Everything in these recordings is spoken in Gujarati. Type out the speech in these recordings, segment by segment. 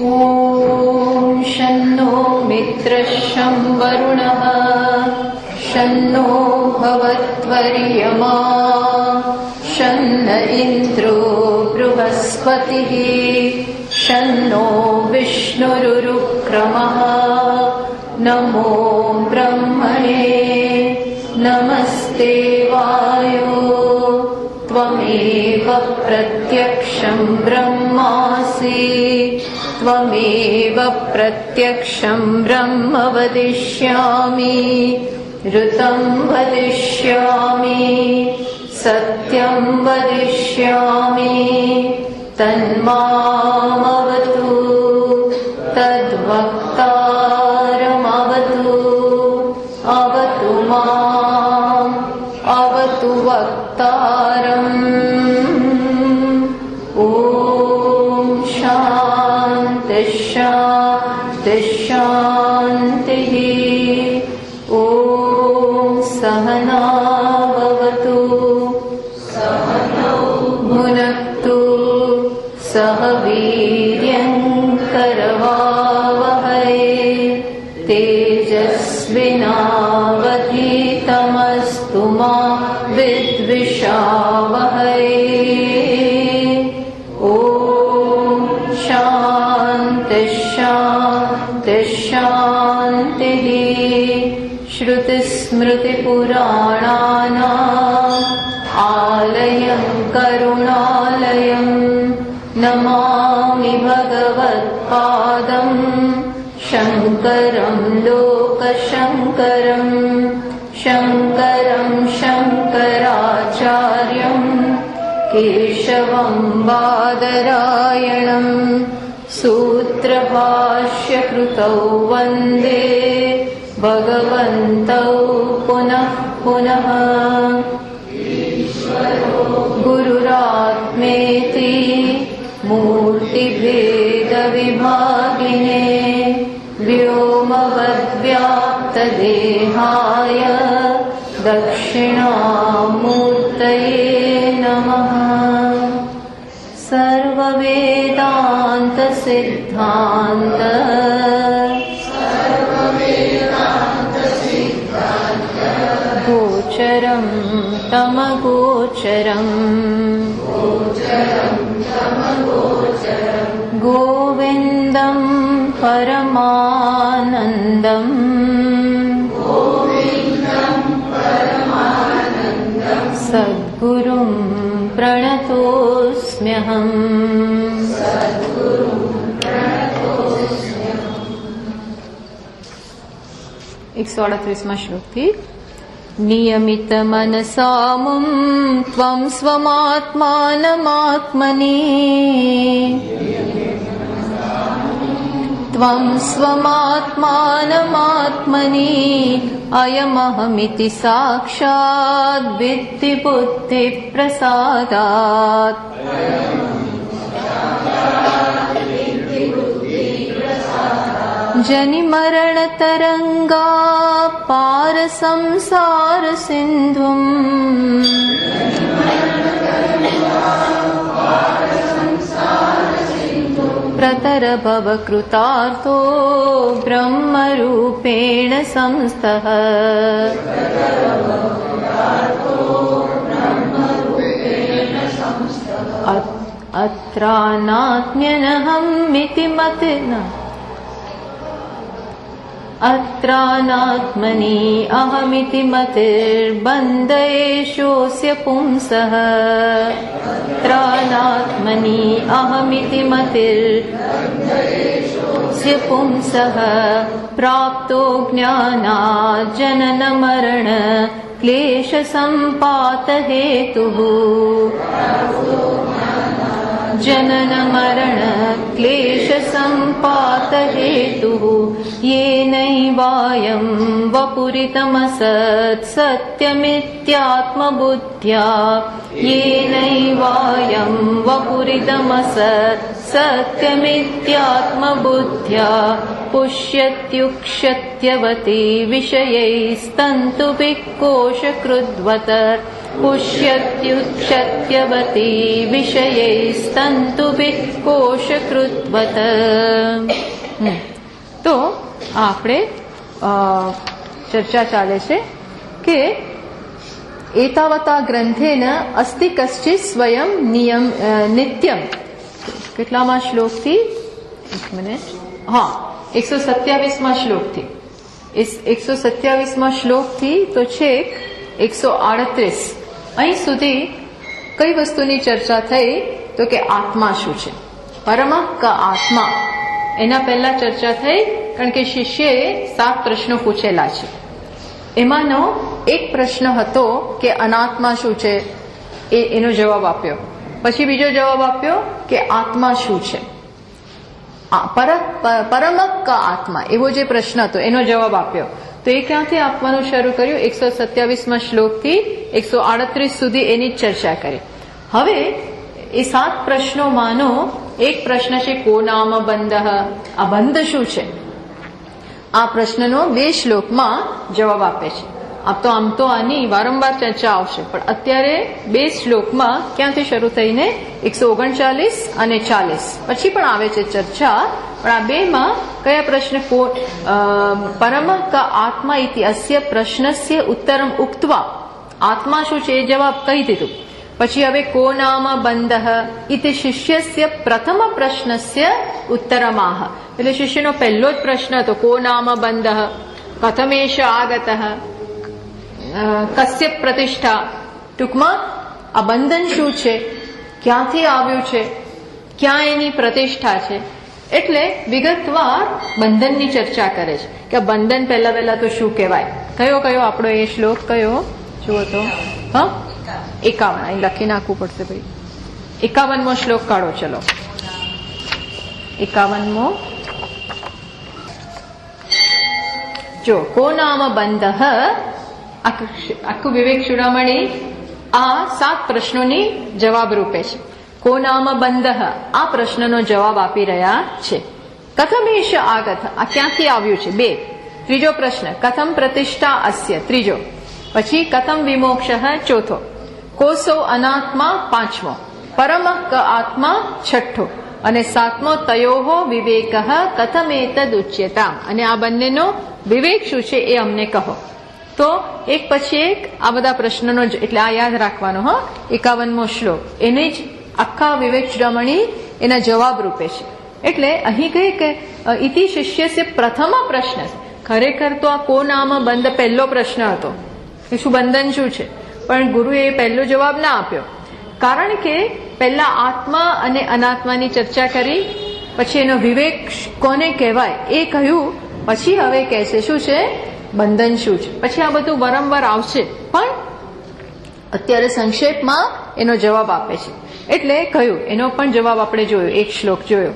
ॐ शन्नो मित्रः शं वरुणः शन्नो भवत्वर्यमा शन्न इन्द्रो बृहस्पतिः शन्नो विष्णुरुक्रमः नमो ब्रह्मणे नमस्ते वायो त्वमेव प्रत्यक्षं ब्रह्मासि त्वमेव प्रत्यक्षं ब्रह्म वदिष्यामि ऋतं वदिष्यामि सत्यं वदिष्यामि तन्मामवतु तद्वक्तारमवतु अवतु माम् अवतु वक्तारम् ॐ शान्तिः शान्तिः शान्तिः ॐ सहना भवतु सहनौ भुनक्तु सह वीर्यं करवावहै तेजस्विनावधीतमस्तु मा विद्विषावहै ॐ शान्तिः शान्तिः शान्तिः श्रुतिस्मृतिपुराणानाम् आलयं करुणालयं नमामि भगवत्पादं शङ्करं लोकशङ्करं शङ्करं शङ्कराचार्यं केशवं बादरायणं सूत्रभाष्यकृतौ वन्दे भगवन्तौ पुनः पुनः गुरुरात्मेति मूर्तिभेदविभागिने व्योमवद्व्याप्तदेहाय दक्षिणामूर्तये नमः। सर्ववेदान्तसिद्धान्त गोचरं तमगोचरम् गोविन्दं परमानन्दम् सद्गुरुं प्रणतोऽस्म्यहम्। 138वां श्लोक थी। नियमित मनसा मुं त्वं स्वमात्मानमात्मनि त्वं स्वमात्मानमात्मनि अयमहमिति साक्षात् विद्धि बुद्धिप्रसादात्। जनिमरणतरङ्गा पार संसार सिन्धुम् प्रतरभव कृतार्थो ब्रह्मरूपेण संस्थः। अत्रानात्म्यनहमिति मतिर्न अत्रानात्मनि अहमिति मतिर्बन्धेषोऽस्य पुंसः। अत्रानात्मनि अहमिति मतिर्बन्धेषोऽस्य पुंसः। प्राप्तो ज्ञानात् जननमरण क्लेशसम्पातहेतुः। जनन मरण क्लेशसम्पातहेतुः। येनैवायं वपुरितमसत् सत्यमित्यात्मबुद्ध्या। येनैवायं वपुरितमसत् सत्यमित्यात्मबुद्ध्या। पुष्यत्युक्ष्यत्यवति विषयैस्तन्तुभिः कोशकृद्वत् પુષ્યત્યુચ્યત્યવતી વિષયૈસ્તંતુભિઃ કોશકૃત્વત. તો આપણે ચર્ચા ચાલે છે કે એતાવતા ગ્રંથેન અસ્તિ કશ્ચિત સ્વયં નિત્યમ. કેટલામાં શ્લોકથી? એક મિનિટ. 127માં શ્લોકથી. 127માં શ્લોકથી તો છેક 138 અહીં સુધી કઈ વસ્તુની ચર્ચા થઈ? તો કે આત્મા શું છે, પરમ ક આત્મા. એના પહેલા ચર્ચા થઈ, કારણ કે શિષ્યએ 7 પ્રશ્નો પૂછેલા છે. એમાંનો એક પ્રશ્ન હતો કે અનાત્મા શું છે, એનો જવાબ આપ્યો. પછી બીજો જવાબ આપ્યો કે આત્મા શું છે, પરમ ક આત્મા, એવો જે પ્રશ્ન હતો એનો જવાબ આપ્યો. તો એ ક્યાંથી આપવાનું શરૂ કર્યું? 127માં શ્લોકથી 138 સુધી એની ચર્ચા કરી. હવે એ 7 પ્રશ્નોમાંનો એક પ્રશ્ન છે કો નામ બંધ. આ બંધ શું છે? આ પ્રશ્નનો 2 શ્લોકમાં જવાબ આપે છે. આમ તો આની વારંવાર ચર્ચા આવશે, પણ અત્યારે 2 શ્લોકમાં ક્યાંથી શરૂ થઈને 139 અને 40 પછી પણ આવે છે ચર્ચા. પણ આ 2માં કયા પ્રશ્ન? પરમ ક આત્મા ઇતિ અસ્ય પ્રશ્નસ્ય ઉત્તરમ ઉક્ત્વા. આત્મા શું છે એ જવાબ કહી દીધું. પછી હવે કો નામ બંધ ઇતિ શિષ્યસ્ય પ્રથમ પ્રશ્નસ્ય ઉત્તરમાહ. એટલે શિષ્યનો પહેલો જ પ્રશ્ન હતો કો નામ બંધ, કથમેશ આગત, કસ્ય પ્રતિષ્ઠા. ટૂંકમાં આ બંધન શું છે, ક્યાંથી આવ્યું છે, ક્યાં એની પ્રતિષ્ઠા છે. એટલે વિગતવાર બંધનની ચર્ચા કરે છે કે બંધન પહેલા તો શું કહેવાય. કયો આપણો એ શ્લોક કયો જુઓ તો? 51. અહીં લખી નાખવું પડશે ભાઈ. 51મો શ્લોક કાઢો. ચલો 51મો. જો કો નામ બંધ, આખું વિવેક ચૂડામણી આ 7 પ્રશ્નોની જવાબ રૂપે છે. કો નામ બંધ આ પ્રશ્નનો જવાબ આપી રહ્યા છે. કથમેશ આગત આ ક્યાંથી આવ્યું છે? 2. ત્રીજો પ્રશ્ન કથમ પ્રતિષ્ઠા અસ્ય, ત્રીજો. પછી કથમ વિમોક્ષ, ચોથો. કોસો અનાત્મા, 5મો. પરમ ક આત્મા, 6ઠ્ઠો. અને 7મો તયોહો વિવેક કથમેતદ ઉચ્યતામ. અને આ બંનેનો વિવેક શું છે એ અમને કહો. તો એક પછી એક આ બધા પ્રશ્નનો, એટલે આ યાદ રાખવાનો. 51મો શ્લોક એને જ આખા વિવેક ચૂડામણી એના જવાબ રૂપે છે. એટલે અહીં કહે કે ઇતિ શિષ્યસ્ય પ્રથમ પ્રશ્ન. ખરેખર તો આ કો નામ બંધ પહેલો પ્રશ્ન હતો કે શું બંધન શું છે, પણ ગુરુએ પહેલો જવાબ ના આપ્યો. કારણ કે પહેલા આત્મા અને અનાત્માની ચર્ચા કરી, પછી એનો વિવેક કોને કહેવાય એ કહ્યું, પછી હવે કહેશે શું છે બંધન શું છે. પછી આ બધું વારંવાર આવશે, પણ અત્યારે સંક્ષેપમાં એનો જવાબ આપે છે. એટલે કહ્યું એનો પણ જવાબ આપણે જોયો, એક શ્લોક જોયો.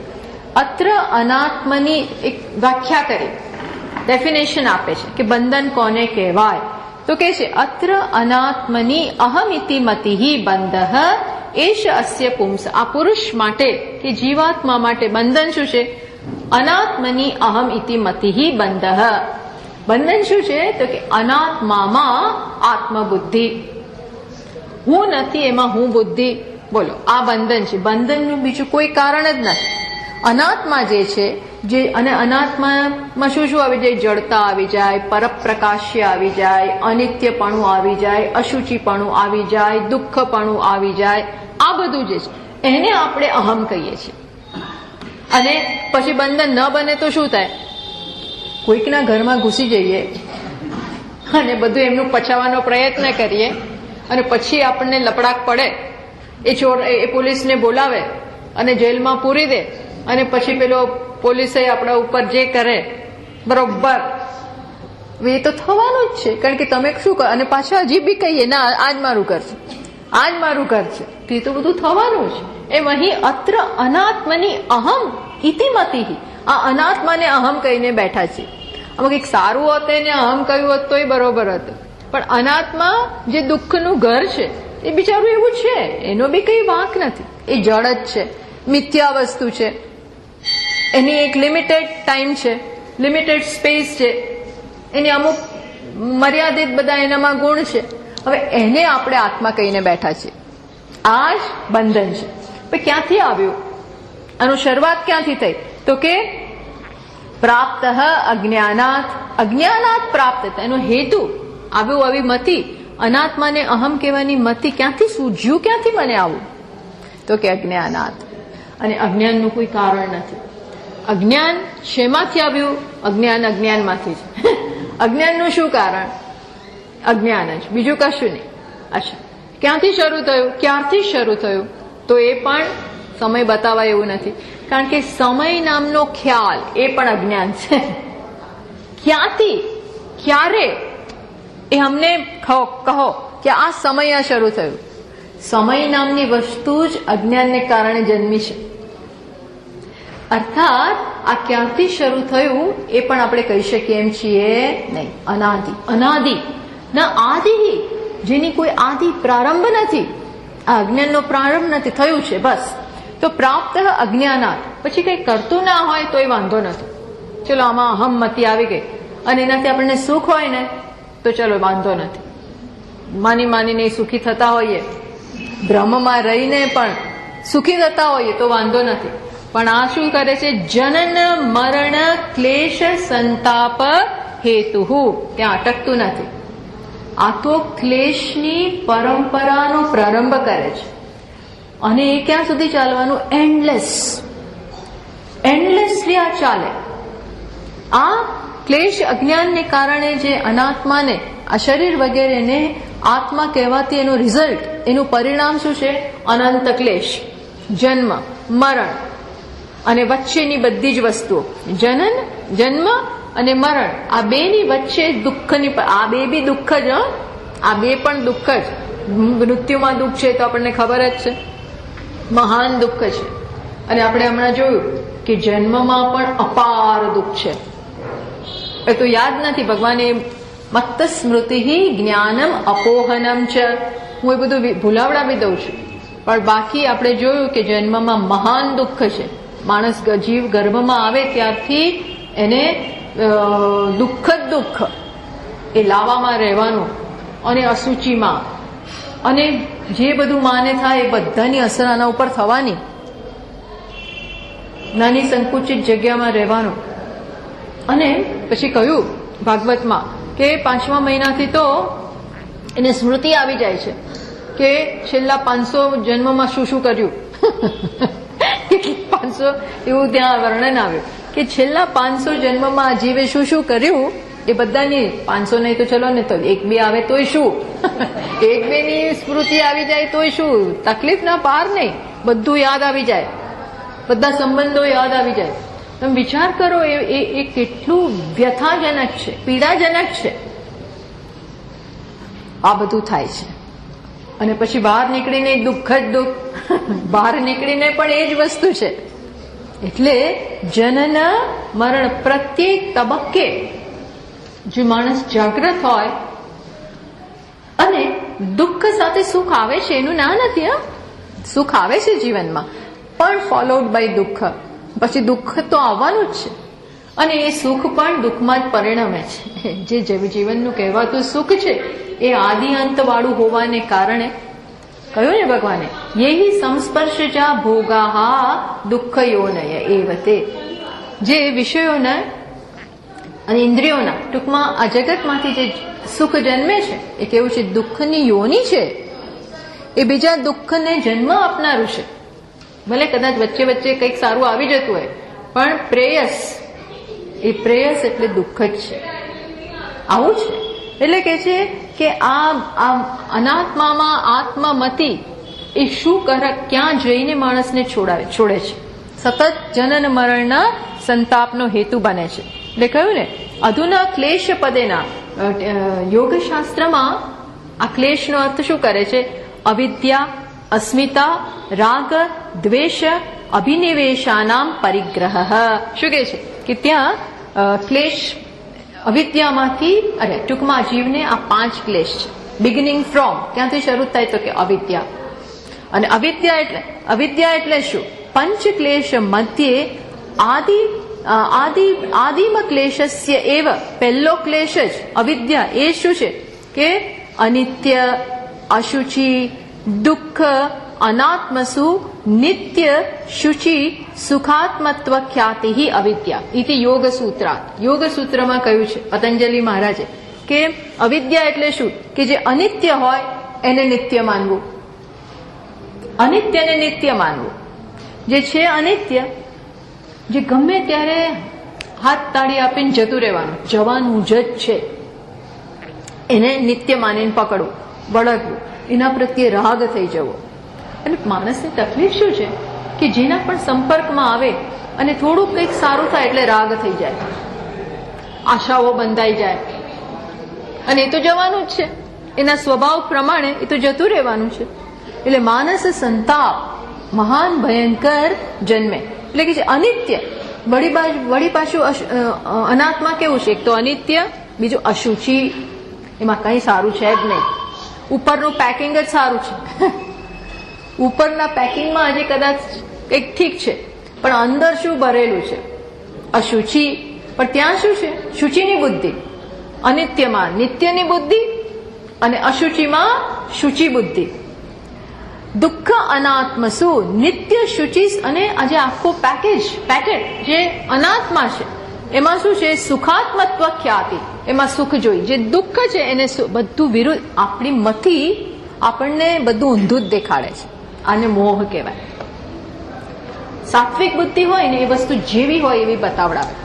અત્ર અનાત્મની એક વ્યાખ્યા કરી, ડેફિનેશન આપે છે કે બંધન કોને કહેવાય. તો કે છે અત્ર અનાત્મની અહમિતિ મતિહિ બંધ એશ અસ્ય પુંસ. આ પુરુષ માટે કે જીવાત્મા માટે બંધન શું છે? અનાત્મની અહમ ઇતિ મતિહિ બંધ. બંધન શું છે? તો કે અનાત્મામાં આત્મબુદ્ધિ, હું નથી એમાં હું બુદ્ધિ. બોલો આ બંધન છે. બંધનનું બીજું કોઈ કારણ જ નથી. અનાત્મા જે છે, જે અને અનાત્મામાં શું શું આવી જાય? જડતા આવી જાય, પરપ્રકાશ્ય આવી જાય, અનિત્યપણું આવી જાય, અશુચિપણું આવી જાય, દુઃખપણું આવી જાય. આ બધું જે છે એને આપણે અહમ કહીએ છીએ. અને પછી બંધન ન બને તો શું થાય? કોઈકના ઘરમાં ઘૂસી જઈએ અને બધું એમનું પચાવવાનો પ્રયત્ન કરીએ, અને પછી આપણને લપડાક પડે, એ ચોર એ પોલીસને બોલાવે અને જેલમાં પૂરી દે, અને પછી પેલો પોલીસે આપણા ઉપર જે કરે બરોબર એ તો થવાનું જ છે. કારણ કે તમે શું કરો, અને પાછા હજી બી કહીએ ના આજ મારું ઘર છે, આજ મારું ઘર છે, તે તો બધું થવાનું જ. એમ અહીં અત્ર અનાત્મની અહમ ઇતિમતિહિ, આ અનાત્માને અહમ કહીને બેઠા છે. આમાં કંઈક સારું હોત એને અહમ કહ્યું હોત તોય બરોબર હતું, પણ અનાત્મા જે દુઃખનું ઘર છે એ બિચારું એવું છે, એનો બી કઈ વાંક નથી. એ જડ જ છે, મિથ્યા વસ્તુ છે, એની એક લિમિટેડ ટાઈમ છે, લિમિટેડ સ્પેસ છે, એની અમુક મર્યાદિત બધા એનામાં ગુણ છે. હવે એને આપણે આત્મા કહીને બેઠા છીએ. આ જ બંધન છે. પણ ક્યાંથી આવ્યું? આનું શરૂઆત ક્યાંથી થઈ? તો કે પ્રાપ્ત અજ્ઞાનાત, અજ્ઞાનાત પ્રાપ્ત. એનો હેતુ આવ્યું આવી મતિ, અનાત્માને અહમ કહેવાની મતિ ક્યાંથી સૂઝ્યું? ક્યાંથી મને આવું? તો કે અજ્ઞાનાત. અને અજ્ઞાનનું કોઈ કારણ નથી. અજ્ઞાન શેમાંથી આવ્યું? અજ્ઞાન અજ્ઞાનમાંથી છે. અજ્ઞાનનું શું કારણ? અજ્ઞાન જ, બીજું કશું નહીં. અચ્છા, ક્યાંથી શરૂ થયું? ક્યારથી શરૂ થયું? તો એ પણ સમય બતાવાય એવું નથી. કારણ કે સમય નામનો ખ્યાલ એ પણ અજ્ઞાન છે. ક્યાંથી, ક્યારે, એ અમને કહો કે આ સમય શરૂ થયું. સમય નામની વસ્તુ જ અજ્ઞાનને કારણે જન્મી છે. અર્થાત આ ક્યાંથી શરૂ થયું એ પણ આપણે કહી શકીએ એમ છીએ નહીં. અનાદિ, અનાદિ ના આદિ, જેની કોઈ આદિ પ્રારંભ નથી. આ અજ્ઞાનનો પ્રારંભ નથી થયું છે બસ. તો પ્રાપ્ત અજ્ઞાનાત, પછી કઈ કરતું ના હોય તો એ વાંધો નથી. ચલો આમાં અહમમતિ આવી ગઈ અને એનાથી આપણને સુખ હોય ને તો ચલો વાંધો નથી. માની માનીને સુખી થતા હોઈએ, ભ્રમમાં રહીને પણ સુખી થતા હોઈએ તો વાંધો નથી. પણ આ શું કરે છે? જનન મરણ ક્લેશ સંતાપ હેતુ, ત્યાં અટકતું નથી. આ તો ક્લેશની પરંપરાનો પ્રારંભ કરે છે. અને એ ક્યાં સુધી ચાલવાનું? એન્ડલેસલી આ ચાલે. આ ક્લેશ અજ્ઞાનને કારણે જે અનાત્માને, આ શરીર વગેરેને આત્મા કહેવાતી એનું રિઝલ્ટ, એનું પરિણામ શું છે? અનંત ક્લેશ, જન્મ મરણ અને વચ્ચેની બધી જ વસ્તુઓ. જન્મ અને મરણ, આ બેની વચ્ચે દુઃખની, આ બે બી દુઃખ જ, આ બે પણ દુઃખ જ. મૃત્યુમાં દુઃખ છે તો આપણને ખબર જ છે, મહાન દુઃખ છે. અને આપણે હમણાં જોયું કે જન્મમાં પણ અપાર દુઃખ છે. એ તો યાદ નથી. ભગવાને મત્ત સ્મૃતિ જ્ઞાનમ અપોહનમ છે, હું એ બધું ભૂલાવડાવી દઉં છું. પણ બાકી આપણે જોયું કે જન્મમાં મહાન દુઃખ છે. માણસ જીવ ગર્ભમાં આવે ત્યારથી એને દુઃખ જ દુઃખ, એ લાવામાં રહેવાનું અને અસુચિમાં અને જે બધું માને થાય એ બધાની અસર આના ઉપર થવાની. નાની સંકુચિત જગ્યામાં રહેવાનું. અને પછી કહ્યું ભાગવતમાં કે 5મા મહિનાથી તો એને સ્મૃતિ આવી જાય છે કે છેલ્લા 500 જન્મમાં શું શું કર્યું. 500 એવું ત્યાં વર્ણન આવ્યું કે છેલ્લા 500 જન્મમાં આ જીવે શું શું કર્યું. એ બધાની 500 નહીં તો ચલો ને તો 1-2 આવે તોય શું, 1-2 ની સ્મૃતિ આવી જાય તોય શું, તકલીફ ના પાર નહીં. બધું યાદ આવી જાય, બધા સંબંધો યાદ આવી જાય. તમે વિચાર કરો એ કેટલું વ્યથાજનક છે, પીડાજનક છે. આ બધું થાય છે. અને પછી બહાર નીકળીને દુઃખ જ દુઃખ, બહાર નીકળીને પણ એ જ વસ્તુ છે. એટલે જનન મરણ પ્રત્યેક તબક્કે જે માણસ જાગૃત હોય, અને દુઃખ સાથે સુખ આવે છે એનું ના નથી. સુખ આવે છે જીવનમાં, પણ ફોલોડ બાય દુઃખ. પછી દુઃખ તો આવવાનું જ છે. અને એ સુખ પણ દુઃખમાં જ પરિણમે છે. જે જીવનનું કહેવાતું સુખ છે એ આદિ અંત વાળું હોવાને કારણે કહ્યું ને ભગવાને, યેહી સંસ્પર્શજા ભોગાહા દુઃખયોનય એવતે. જે વિષયોના અને ઇન્દ્રિયોના, ટૂંકમાં આ જગતમાંથી જે સુખ જન્મે છે એ કેવું છે? દુઃખની યોની છે. એ બીજા દુઃખને જન્મ આપનારું છે. ભલે કદાચ વચ્ચે વચ્ચે કંઈક સારું આવી જતું હોય, પણ પ્રેયસ, એ પ્રેયસ એટલે દુઃખ જ છે. આવું છે. એટલે કે છે કે આ અનાત્મામાં આત્મમતિ એ શું કરે, ક્યાં જઈને માણસને છોડે છે. સતત જનન મરણના સંતાપનો હેતુ બને છે. એટલે કહ્યું ને, અધુના ક્લેશ પદેના યોગશાસ્ત્રમાં આ ક્લેશનો અર્થ શું કરે છે? અવિદ્યા, અસ્મિતા, રાગ, દ્વેષ, અભિનિવેશાનામ પરિગ્રહ. શું કહે છે કે ત્યાં ક્લેશ અવિદ્યામાંથી, અરે ટૂંકમાં જીવને આ 5 ક્લેશ છે. બિગિનિંગ ફ્રોમ, ક્યાંથી શરૂ થાય તો કે અવિદ્યા. અને અવિદ્યા એટલે શું? પંચ ક્લેશ મધ્યે આદિમ ક્લેશસ્ય એવ, પહેલો ક્લેશ જ અવિદ્યા. એ શું છે કે અનિત્ય, અશુચિ, દુઃખ, અનાત્મસુ નિત્ય શુચિ સુખાત્મત્વ ખ્યાતિ અવિદ્યા ઇતિ યોગ સૂત્રાત. યોગ સૂત્રમાં કહ્યું છે પતંજલિ મહારાજે કે અવિદ્યા એટલે શું? કે જે અનિત્ય હોય એને નિત્ય માનવું, અનિત્યને નિત્ય માનવું. જે છે અનિત્ય, જે ગમે ત્યારે હાથ તાળી આપીને જતું રહેવાનું, જવાનું જ છે, એને નિત્ય માનીને પકડવું, વળગવું, એના પ્રત્યે રાગ થઈ જવો. અને માણસની તકલીફ શું છે કે જેના પણ સંપર્કમાં આવે અને થોડુંક કંઈક સારું થાય એટલે રાગ થઈ જાય, આશાઓ બંધાઈ જાય, અને એ તો જવાનું જ છે, એના સ્વભાવ પ્રમાણે એ તો જતું રહેવાનું છે. એટલે માનસ સંતાપ મહાન ભયંકર જન્મે. એટલે કે જે અનિત્ય, વળી પાછું અનાત્મા કેવું છે? એક તો અનિત્ય, બીજું અશુચિ, એમાં કંઈ સારું છે જ નહીં. ઉપરનું પેકિંગ જ સારું છે, ઉપરના પેકિંગમાં હજી કદાચ કંઈક ઠીક છે, પણ અંદર શું ભરેલું છે? અશુચિ. પણ ત્યાં શું છે? શુચિની બુદ્ધિ, અનિત્યમાં નિત્યની બુદ્ધિ અને અશુચિમાં શુચિ બુદ્ધિ. દુઃખ અનાત્મસુ નિત્ય શુચિ, અને આજે આખો પેકેટ જે અનાત્મા છે એમાં શું છે? સુખાત્મત્વ ખ્યાતિ, એમાં સુખ જોઈ. જે દુઃખ છે એને બધું વિરુદ્ધ, આપણી મથી આપણને બધું ઊંધું જ દેખાડે છે. આને મોહ કહેવાય. સાત્વિક બુદ્ધિ હોય ને એ વસ્તુ જેવી હોય એવી બતાવડાવે.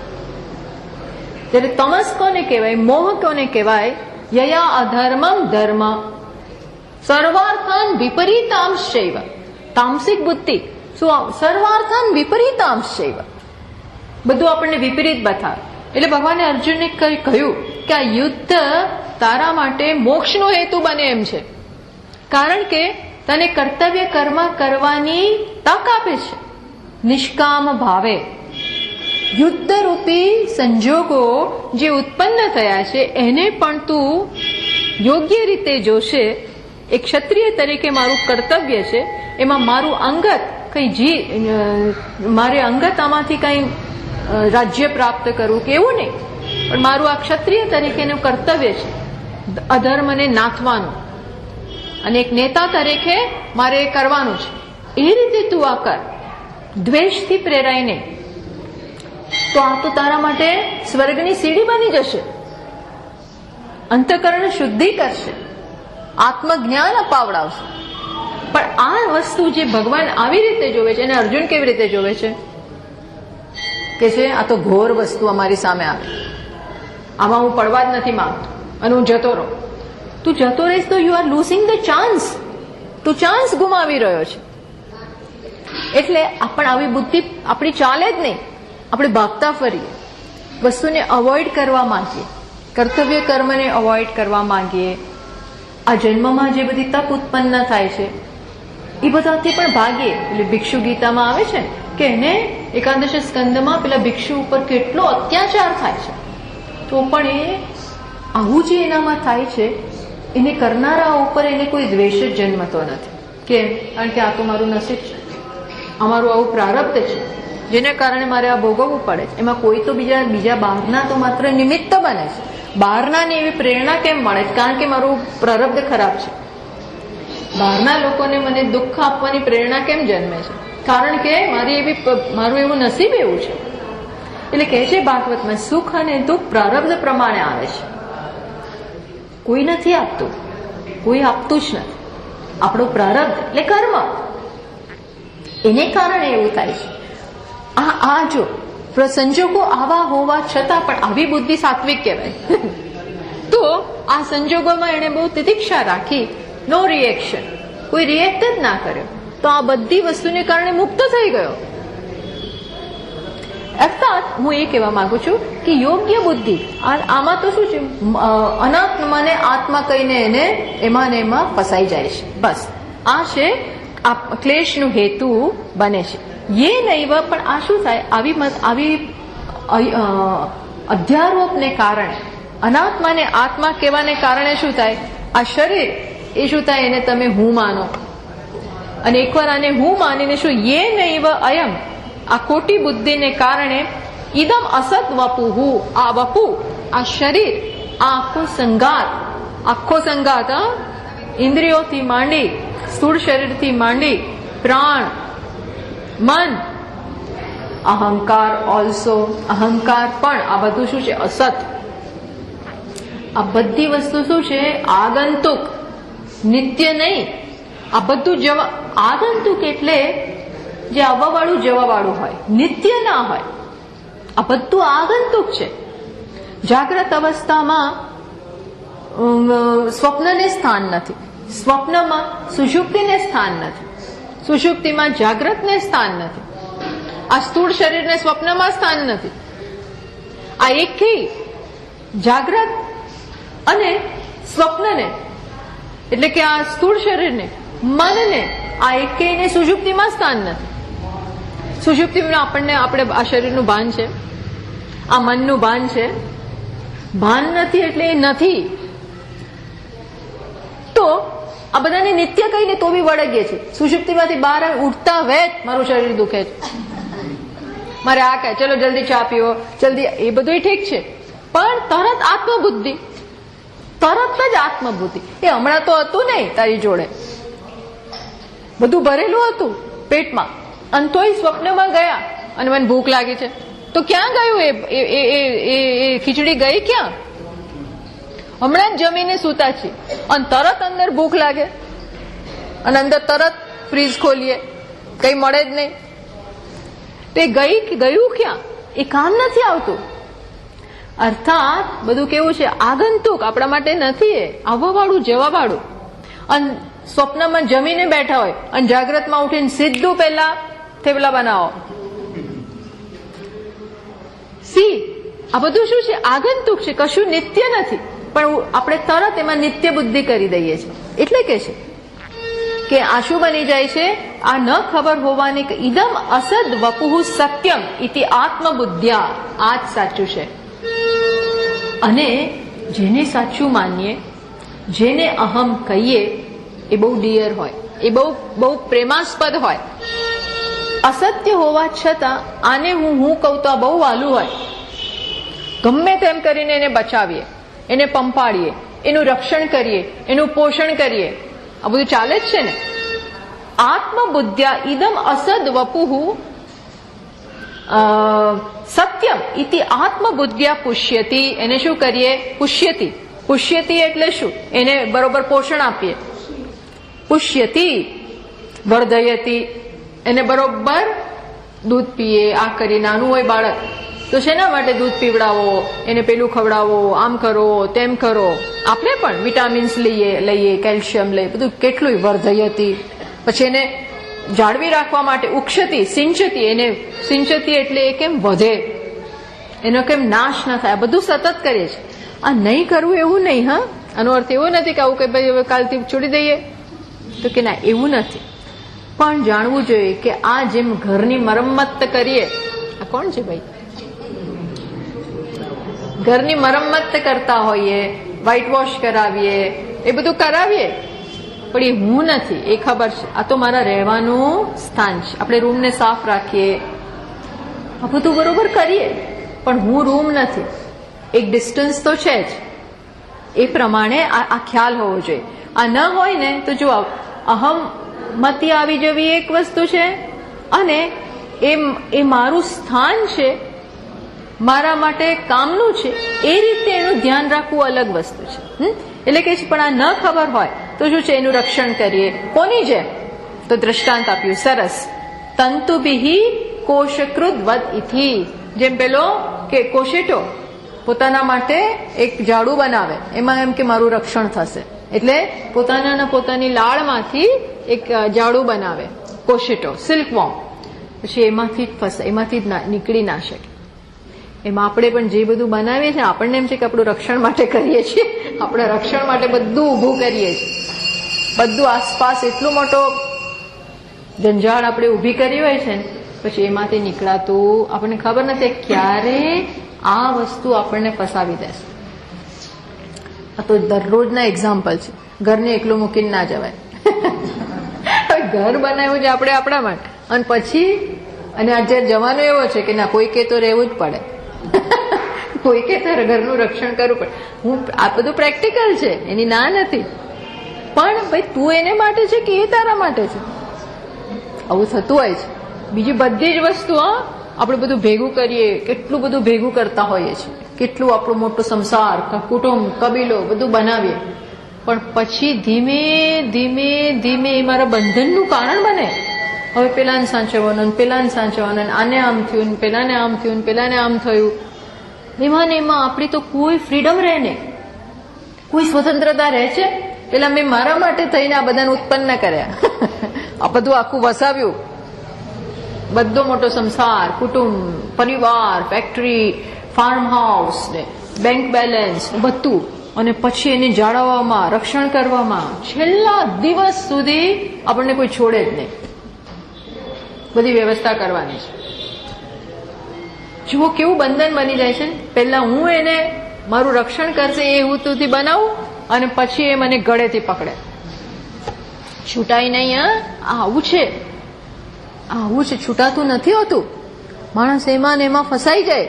જ્યારે તમસ કોને કહેવાય? મોહ કોને કહેવાય? યયા અધર્મમ ધર્મ સર્વાર્થાન વિપરીતાંશૈવ. તામસિક બુદ્ધિ શું? સર્વાર્થાન વિપરીતાંશૈવ, બધું આપણને વિપરીત બતાવે. એટલે ભગવાને અર્જુનને કહ્યું કે આ યુદ્ધ તારા માટે મોક્ષનો હેતુ બને એમ છે, કારણ કે તને કર્તવ્ય કર્મ કરવાની તક આપે છે નિષ્કામ ભાવે. યુદ્ધરૂપી સંજોગો જે ઉત્પન્ન થયા છે એને પણ તું યોગ્ય રીતે જોશે. એક ક્ષત્રિય તરીકે મારું કર્તવ્ય છે, એમાં મારું અંગત મારે અંગત આમાંથી કંઈ રાજ્ય પ્રાપ્ત કરવું કે એવું નહીં, પણ મારું આ ક્ષત્રિય તરીકેનું કર્તવ્ય છે અધર્મને નાથવાનું, અને એક નેતા તરીકે મારે એ કરવાનું છે. એ રીતે તું આ કર, દ્વેષથી પ્રેરાય નહીં, તો આ તો તારા માટે સ્વર્ગની સીડી બની જશે, અંતઃકરણ શુદ્ધિ કરશે, આત્મજ્ઞાન અપાવડાવશે. પણ આ વસ્તુ જે ભગવાન આવી રીતે જોવે છે, અને અર્જુન કેવી રીતે જોવે છે કે છે આ તો ઘોર વસ્તુ અમારી સામે આવે, આમાં હું પડવા જ નથી માંગતો અને હું જતો રહું. તું જતો રહીશ તો you are losing the chance, તું ચાન્સ ગુમાવી રહ્યો છે. એટલે આપણે આવી બુદ્ધિ આપણી ચાલે જ નહીં. આપણે ભાગતા ફરીએ, વસ્તુને અવોઇડ કરવા માંગીએ, કર્તવ્ય કર્મને અવોઇડ કરવા માંગીએ. આ જન્મમાં જે બધી તપ ઉત્પન્ન થાય છે એ બધાથી પણ ભાગીએ. એટલે ભિક્ષુ ગીતામાં આવે છે કે એને એકાદશ સ્કંદમાં પેલા ભિક્ષુ ઉપર કેટલો અત્યાચાર થાય છે, તો પણ એ આવું જે એનામાં થાય છે એને કરનારા ઉપર એને કોઈ દ્વેષ જ જન્મતો નથી. કેમ? કારણ કે આ તો મારું નસીબ છે, અમારું આવું પ્રારબ્ધ છે, જેને કારણે મારે આ ભોગવવું પડે છે. એમાં કોઈ તો બીજા બહારના તો માત્ર નિમિત્ત બને છે. બહારનાની એવી પ્રેરણા કેમ મળે છે? કારણ કે મારું પ્રારબ્ધ ખરાબ છે. બહારના લોકોને મને દુઃખ આપવાની પ્રેરણા કેમ જન્મે છે? કારણ કે મારું એવું નસીબ એવું છે. એટલે કહે છે ભાગવતમાં, સુખ અને દુઃખ પ્રારબ્ધ પ્રમાણે આવે છે. કોઈ નથી આપતું, કોઈ આપતું જ નથી. આપણો પ્રારબ્ધ એટલે કર્મ, એને કારણે એવું થાય છે. આ જો સંજોગો આવા હોવા છતાં પણ આવી બુદ્ધિ સાત્વિક કહેવાય. તો આ સંજોગોમાં એને બહુ તિતિક્ષા રાખી, નો રિએક્શન, કોઈ રિએક્ટ જ ના કર્યો, તો આ બધી વસ્તુને કારણે મુક્ત થઈ ગયો. અર્થાત હું એ કહેવા માંગુ છું કે યોગ્ય બુદ્ધિ, આમાં તો શું છે, અનાત્માને આત્મા કહીને એને એમાં ને એમાં ફસાઈ જાય છે. બસ આ છે આ ક્લેશનું હેતુ બને છે. ये नैव, પણ આ શું થાય? આવી અધ્યારોપને કારણે, અનાત્માને આત્મા કહેવાને કારણે શું થાય? આ શરીર એ શું થાય? એને તમે હું માનો, અને એકવાર આને હું માનીને શું, યે નૈવ અયમ, આ ખોટી બુદ્ધિને કારણે ઇદમ અસત વપુહુ, આ વપુ, આ શરીર, આ આખું સંગાર, આખો સંગાત, ઇન્દ્રિયોથી માંડી, સ્થૂળ શરીરથી માંડી, પ્રાણ, મન, અહંકાર ઓલ્સો, અહંકાર પણ, આ બધું શું છે? અસત. આ બધી વસ્તુ શું છે? આગંતુક, નિત્ય નહીં. આ બધું આગંતુક એટલે જે આવવાવાળું જવાવાળું હોય, નિત્ય ના હોય. આ બધું આગંતુક છે. જાગ્રત અવસ્થામાં સ્વપ્નને સ્થાન નથી, સ્વપ્નમાં સુષુપ્તિને સ્થાન નથી, સુષુપ્તિમાં જાગ્રતને સ્થાન નથી, આ સ્થૂળ શરીરને સ્વપ્નમાં સ્થાન નથી. આ એકેય જાગ્રત અને સ્વપ્નને, એટલે કે આ સ્થૂળ શરીરને, મનને, આ એકેયને સુષુપ્તિમાં સ્થાન નથી. સુષુપ્તિમાં આપણે આ શરીરનું ભાન છે, આ મનનું ભાન છે. ભાન નથી એટલે એ નથી. તો આ બધાને નિત્ય કહીને તો બી વળગીએ છે. સુષુપ્તિમાંથી બહાર ઉઠતા વેત મારું શરીર દુખે છે, મારે આ કહે, ચલો જલ્દી ચા પીવો, જલ્દી, એ બધું ઠીક છે. પણ તરત આત્મબુદ્ધિ, તરત જ આત્મબુદ્ધિ. એ હમણાં તો હતું નહીં તારી જોડે, બધું ભરેલું હતું પેટમાં, અને તોય સ્વપ્નમાં ગયા અને મને ભૂખ લાગી છે. તો ક્યાં ગયું એ ખીચડી ગઈ ક્યાં? હમણાં જ જમીને સૂતા છીએ અને તરત અંદર ભૂખ લાગે અને અંદર તરત ફ્રીજ ખોલીએ, કઈ મળે જ નહીં. તે ગયું ક્યાં? એ કામ નથી આવતું. અર્થાત બધું કેવું છે? આગંતુક, આપણા માટે નથી. એ આવવાવાળું જવાવાળું. અને સ્વપ્નમાં જમીને બેઠા હોય અને જાગ્રતમાં ઉઠીને સીધું પહેલા થેપલા બનાવો. આ બધું શું છે? આગંતુક છે, કશું નિત્ય નથી. પણ આપણે તરત એમાં નિત્ય બુદ્ધિ કરી દઈએ છીએ. એટલે કે છે કે આ શું બની જાય છે? આ ન ખબર હોવાની કે ઇદમ અસદ વપુઃ સત્યમ ઇતિ આત્મબુદ્ધ્યા, આ જ સાચું છે. અને જેને સાચું માનીએ, જેને અહમ કહીએ, એ બહુ ડિયર હોય, એ બહુ પ્રેમાસ્પદ હોય. અસત્ય હોવા છતાં આને હું કહું તો આ બહુ વાલું હોય. ગમે તેમ કરીને એને બચાવીએ, એને પંપાડીએ, એનું રક્ષણ કરીએ, એનું પોષણ કરીએ. આ બધું ચાલે જ છે ને. આત્મબુદ્ધ્યા ઇદમ અસદ વપુઃ સત્યમ ઇતિ આત્મબુદ્ધ્યા પુષ્યતિ. એને શું કરીએ? પુષ્યતિ. પુષ્યતિ એટલે શું? એને બરોબર પોષણ આપીએ. પુષ્યતિ વર્ધયતિ, એને બરોબર દૂધ પીએ. આ કરી, નાનું હોય બાળક તો શેના માટે દૂધ પીવડાવો, એને પેલું ખવડાવો, આમ કરો, તેમ કરો. આપણે પણ વિટામિન્સ લઈએ, કેલ્શિયમ લઈએ, બધું કેટલું વર્ધયતિ. પછી એને જાળવી રાખવા માટે ઉક્ષતિ, સિંચતી, એને સિંચતી એટલે એ કેમ વધે, એનો કેમ નાશ ના થાય. બધું સતત કરીએ છીએ. આ નહીં કરવું એવું નહીં. હા, આનો અર્થ એવો નથી કે આવું કે ભાઈ હવે કાલથી છોડી દઈએ, તો કે ના, એવું નથી. પણ જાણવું જોઈએ કે આ જેમ ઘરની મરમ્મત કરીએ, આ કોણ છે ભાઈ? ઘરની મરમ્મત કરતા હોઈએ, વ્હાઇટ વોશ કરાવીએ, એ બધું કરાવીએ, પણ એ હું નથી, એ ખબર છે. આ તો મારા રહેવાનું સ્થાન છે. આપણે રૂમને સાફ રાખીએ, આ બધું બરોબર કરીએ, પણ હું રૂમ નથી. એક ડિસ્ટન્સ તો છે જ. એ પ્રમાણે આ ખ્યાલ હોવો જોઈએ. આ ન હોય ને તો જો અહમ મતી આવી જવી એક વસ્તુ છે, અને એ મારું સ્થાન છે, મારા માટે કામનું છે, એ રીતે એનું ધ્યાન રાખવું અલગ વસ્તુ છે. એટલે કે પણ આ ન ખબર હોય તો શું છે? એનું રક્ષણ કરીએ. કોની જેમ? તો દ્રષ્ટાંત આપ્યું સરસ. તંતુભિઃ કોશકૃત વદ ઇતિ. જેમ પેલો કે કોશેટો પોતાના માટે એક ઝાડુ બનાવે, એમાં એમ કે મારું રક્ષણ થશે, એટલે પોતાની લાળમાંથી એક ઝાડુ બનાવે, કોશેટો, સિલ્કવોર્મ. પછી એમાંથી જ ફસે, એમાંથી જ નીકળી ના શકે. એમાં આપણે પણ જે બધું બનાવીએ છીએ, આપણને એમ છે કે આપણું રક્ષણ માટે કરીએ છીએ, આપણે રક્ષણ માટે બધું ઊભું કરીએ છીએ, બધું આસપાસ એટલું મોટો જંજાળ આપણે ઊભી કરી હોય છે ને, પછી એમાંથી નીકળાતું આપણને ખબર નથી ક્યારે આ વસ્તુ આપણને ફસાવી દેશે. આ તો દરરોજના એક્ઝામ્પલ છે. ઘરને એકલું મૂકીને ના જવાય. ઘર બનાવ્યું છે આપણે આપણા માટે, અને પછી અને આજે જવાનો એવો છે કે ના, કોઈ કે તો રહેવું જ પડે. કોઈ કે તારે ઘરનું રક્ષણ કરવું પડે. હું આ બધું પ્રેક્ટિકલ છે, એની ના નથી, પણ ભાઈ તું એને માટે છે કે એ તારા માટે છે? આવું થતું હોય છે. બીજી બધી જ વસ્તુ આપણે બધું ભેગું કરીએ, કેટલું બધું ભેગું કરતા હોઈએ છીએ, કેટલું આપણો મોટો સંસાર, કુટુંબ, કબીલો બધું બનાવીએ, પણ પછી ધીમે ધીમે ધીમે એ મારા બંધનનું કારણ બને. હવે પેલાને સાચવવાનું, પેલાને સાચવવાનું, આને આમ થયું, પેલાને આમ થયું, પેલાને આમ થયું. એમાં ને એમાં આપણી તો કોઈ ફ્રીડમ રહે નહીં, કોઈ સ્વતંત્રતા રહે છે? પેલા મેં મારા માટે થઈને આ બધાને ઉત્પન્ન કર્યા, આ બધું આખું વસાવ્યું, બધો મોટો સંસાર, કુટુંબ, પરિવાર, ફેક્ટરી, ફાર્મ હાઉસ ને બેંક બેલેન્સ બધું, અને પછી એને જાળવવામાં, રક્ષણ કરવામાં છેલ્લા દિવસ સુધી આપણને કોઈ છોડે જ નહીં. બધી વ્યવસ્થા કરવાની છે. જુઓ કેવું બંધન બની જાય છે. પહેલા હું એને મારું રક્ષણ કરશે એ હેતુથી બનાવું, અને પછી એ મને ગળેથી પકડે. છૂટાય નહીં. આવું છે, આવું છે. છૂટાતું નથી હોતું. માણસ એમાં ને એમાં ફસાઈ જાય.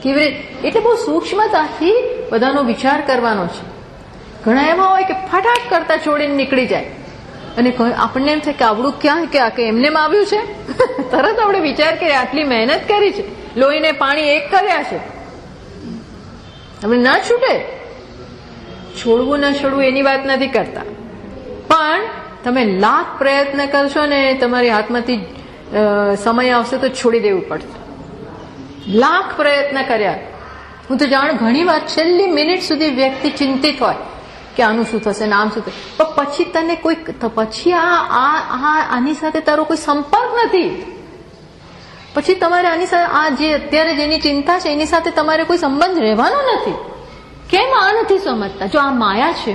કેવી રીતે? એટલે બહુ સૂક્ષ્મતાથી બધાનો વિચાર કરવાનો છે. ઘણા એમાં હોય કે ફટાક કરતા છોડીને નીકળી જાય, અને આપણને એમ થાય કે આવડું ક્યાં કે એમને આવ્યું છે. તરત આપણે વિચાર કરીએ આટલી મહેનત કરી છે, લોહીને પાણી એક કર્યા છે, આપણે ના છૂટે. છોડવું ના છોડવું એની વાત નથી કરતા, પણ તમે લાખ પ્રયત્ન કરશો ને તમારી હાથમાંથી સમય આવશે તો છોડી દેવું પડશે. લાખ પ્રયત્ન કર્યા. હું તો જાણું ઘણી વાર છેલ્લી મિનિટ સુધી વ્યક્તિ ચિંતિત હોય કે આનું શું થશે, આમ શું થશે, પણ પછી તને કોઈ પછી આની સાથે તારો કોઈ સંપર્ક નથી. પછી તમારે આની સાથે આ જે અત્યારે જેની ચિંતા છે એની સાથે તમારે કોઈ સંબંધ રહેવાનો નથી. કેમ આ નથી સમજતા? જો આ માયા છે,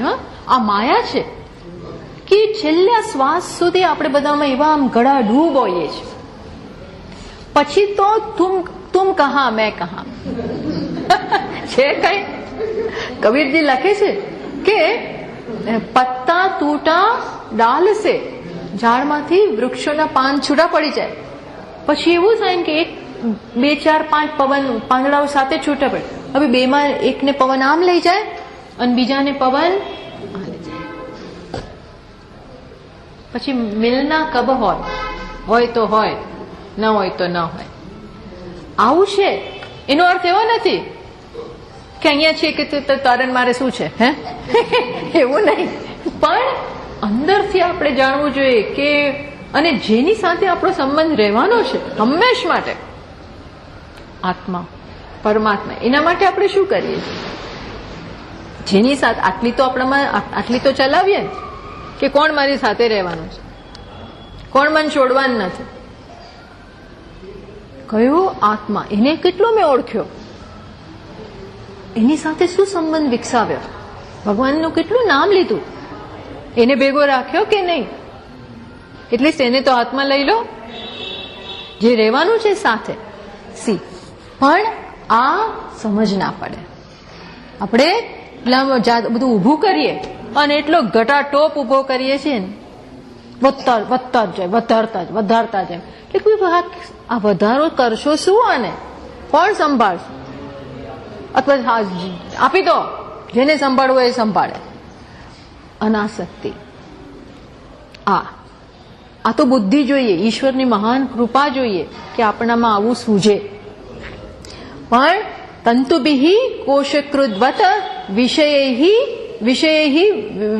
આ માયા છે કે છેલ્લા શ્વાસ સુધી આપણે બધામાં એવા આમ ગળા ડૂબ હોઈએ છીએ. પછી તો તુમ કહા મેં કહા છે. કઈ કબીરજી લખે છે કે પત્તા તૂટા ડાલ સે, ઝાડમાંથી વૃક્ષોના પાન છૂટા પડી જાય. પછી એવું થાય કે એક 2 4 5 પવન પાંદડાઓ સાથે છૂટા પડે. હવે બેમાં એકને પવન આમ લઈ જાય અને બીજાને પવન આ લઈ જાય. પછી મિલના કબ હોય તો હોય, ન હોય તો ન હોય. આવું છે. એનો અર્થ એવો નથી કે અહીંયા છે કે તારણ મારે શું છે, હે એવું નહીં. પણ અંદરથી આપણે જાણવું જોઈએ કે, અને જેની સાથે આપણો સંબંધ રહેવાનો છે હંમેશ માટે, આત્મા, પરમાત્મા, એના માટે આપણે શું કરીએ છીએ? જેની સાથે આટલી તો આપણામાં આટલી તો ચલાવીએ કે કોણ મારી સાથે રહેવાનું છે, કોણ મને છોડવાનું નથી. કયો આત્મા, એને કેટલો મેં ઓળખ્યો, એની સાથે શું સંબંધ વિકસાવ્યો, ભગવાનનું કેટલું નામ લીધું, એને ભેગો રાખ્યો કે નહીં? એટલે એને તો હાથમાં લઈ લો, જે રહેવાનું છે સાથે. પણ આ સમજ ના પડે. આપણે બધું ઊભું કરીએ અને એટલો ઘટાટોપ ઊભો કરીએ છીએ ને, વધતા જ જાય, વધારતા જાય. એટલે આ વધારો કરશો શું? આને કોણ સંભાળશે? અથવા આપી દો, જેને સંભાળવું એ સંભાળે. અનાસક્તિ. આ તો બુદ્ધિ જોઈએ, ઈશ્વરની મહાન કૃપા જોઈએ કે આપણામાં આવું સૂજે. પણ તંતુભિ કોશકૃતવત